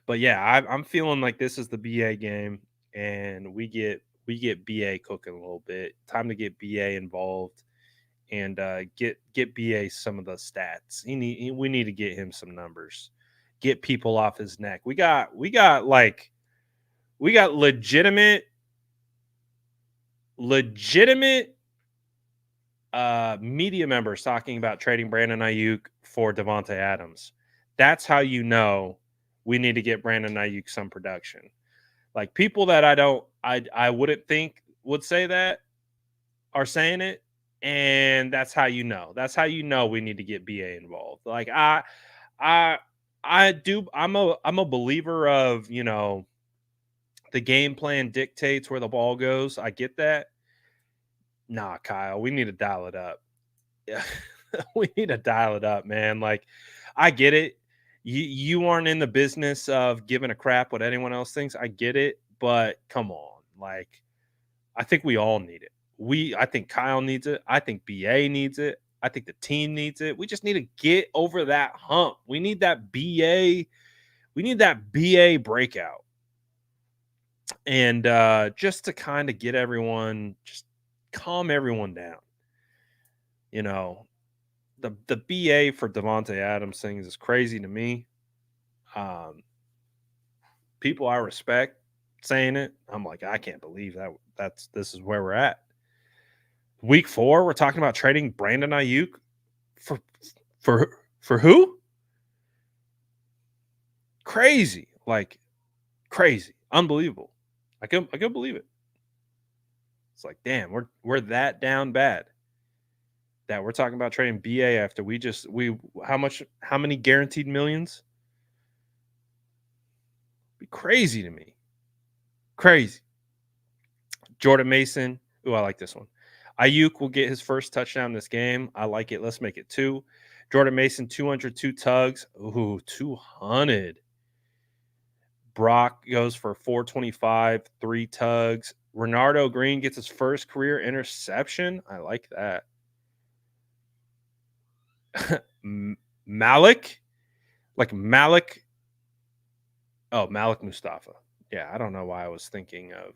But yeah, I'm feeling like this is the BA game, and we get BA cooking a little bit. Time to get BA involved and get BA some of the stats. We need to get him some numbers. Get people off his neck. We got legitimate media members talking about trading Brandon Ayuk for Devontae Adams. That's how you know we need to get Brandon Ayuk some production. Like people that I wouldn't think would say that are saying it, and that's how you know. That's how you know we need to get BA involved. Like I I do I'm a believer of, the game plan dictates where the ball goes. I get that. Nah, Kyle, we need to dial it up. Yeah. We need to dial it up, man. Like, I get it. You aren't in the business of giving a crap what anyone else thinks. I get it, but come on. Like, I think we all need it. I think Kyle needs it. I think BA needs it. I think the team needs it. We just need to get over that hump. We need that BA. We need that BA breakout. And just to kind of get everyone, just calm everyone down. You know, the BA for Devontae Adams things is crazy to me. Um, People I respect saying it, I'm like, I can't believe this is where we're at. Week 4, we're talking about trading Brandon Ayuk for for who? Crazy, like crazy, unbelievable. I can believe it. It's like, damn, we're that down bad that we're talking about trading BA after we how many guaranteed millions? Be crazy to me. Crazy. Jordan Mason. Ooh, I like this one. Ayuk will get his first touchdown this game. I like it. Let's make it 2. Jordan Mason, 202 tugs. Ooh, 200. Brock goes for 425, 3 tugs. Renardo Green gets his first career interception. I like that. Malik? Like Malik. Oh, Malik Mustafa. Yeah, I don't know why I was thinking of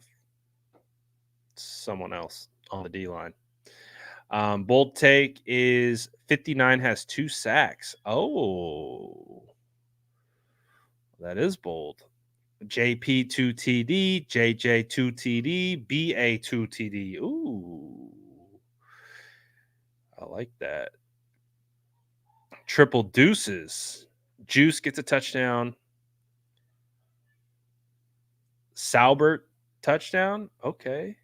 someone else on the D line. Bold take is 59 has 2 sacks. Oh, that is bold. JP 2 TD, JJ 2 TD, BA 2 TD. Ooh, I like that. Triple deuces. Juice gets a touchdown. Salbert touchdown. Okay.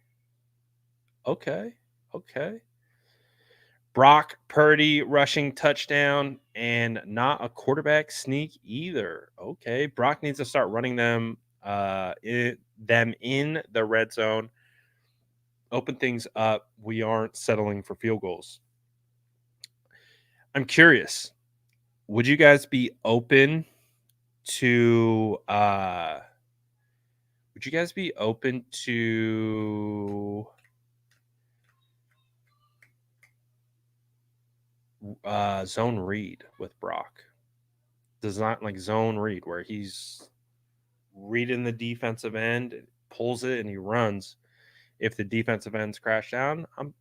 Brock Purdy rushing touchdown and not a quarterback sneak either. Okay, Brock needs to start running them in the red zone. Open things up. We aren't settling for field goals. I'm curious. Would you guys be open to zone read with Brock? Does not like zone read where he's reading the defensive end, pulls it, and he runs. If the defensive ends crash down, I'm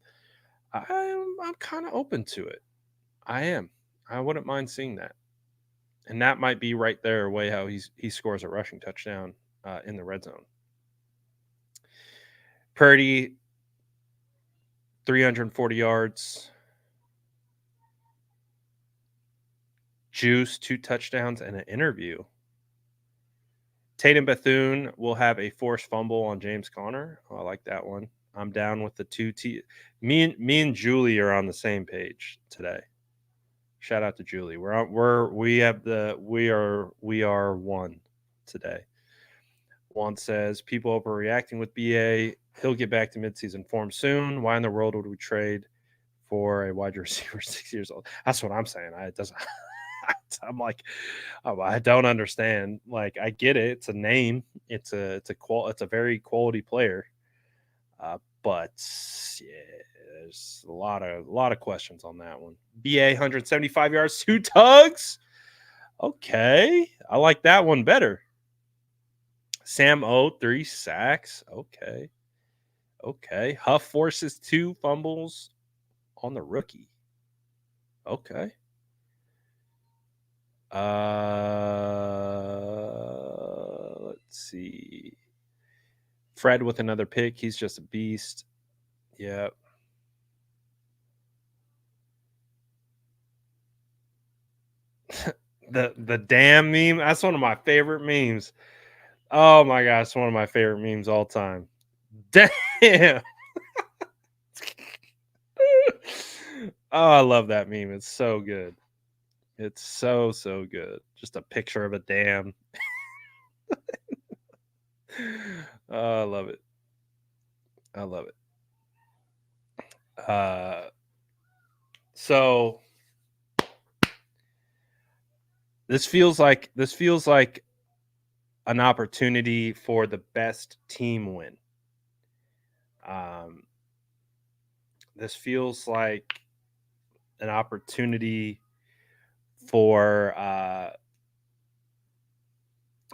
kind of open to it. I am. I wouldn't mind seeing that, and that might be right there way how he scores a rushing touchdown in the red zone. Purdy, 340 yards. Juice, 2 touchdowns and an interview. Tatum Bethune will have a forced fumble on James Conner. Oh, I like that one. I'm down with the 2 T. Me and Julie are on the same page today. Shout out to Julie. We are one. today. Juan says, people overreacting with BA. He'll get back to midseason form soon. Why in the world would we trade for a wide receiver 6 years old? That's what I'm saying. It doesn't. I'm like, oh, I don't understand. Like, I get it. It's a name. It's a very quality player. But yeah, there's a lot of questions on that one. BA 175 yards, 2 tugs. Okay, I like that one better. Sam O 3 sacks. Okay. Huff forces 2 fumbles on the rookie. Okay. Let's see. Fred with another pick. He's just a beast. Yep. the damn meme. That's one of my favorite memes. Oh my gosh, it's one of my favorite memes all time. Damn. Oh, I love that meme. It's so good. It's so good. Just a picture of a dam. Oh, I love it. I love it. So this feels like an opportunity for the best team win. This feels like an opportunity for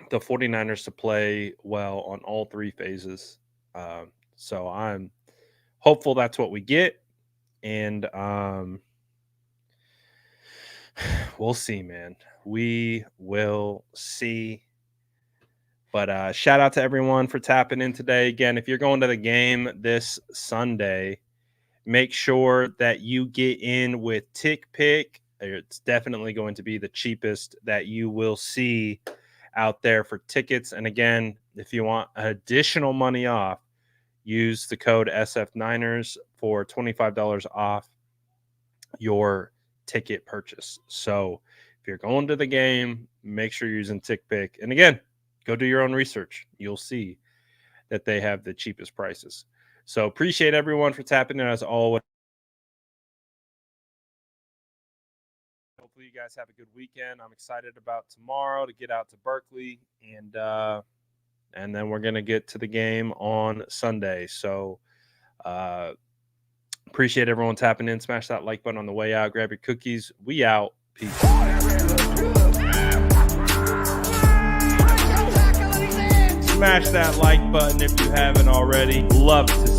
the 49ers to play well on all 3 phases. So I'm hopeful that's what we get. And we'll see, man. We will see. But shout out to everyone for tapping in today. Again, if you're going to the game this Sunday, make sure that you get in with Tick Pick. It's definitely going to be the cheapest that you will see out there for tickets. And again, if you want additional money off, use the code SF9ers for $25 off your ticket purchase. So if you're going to the game, make sure you're using Tick Pick. And again, go do your own research. You'll see that they have the cheapest prices. So appreciate everyone for tapping in as always. Hopefully you guys have a good weekend. I'm excited about tomorrow to get out to Berkeley, and then we're going to get to the game on Sunday. So appreciate everyone tapping in. Smash that like button on the way out. Grab your cookies. We out. Peace. Smash that like button if you haven't already. Love to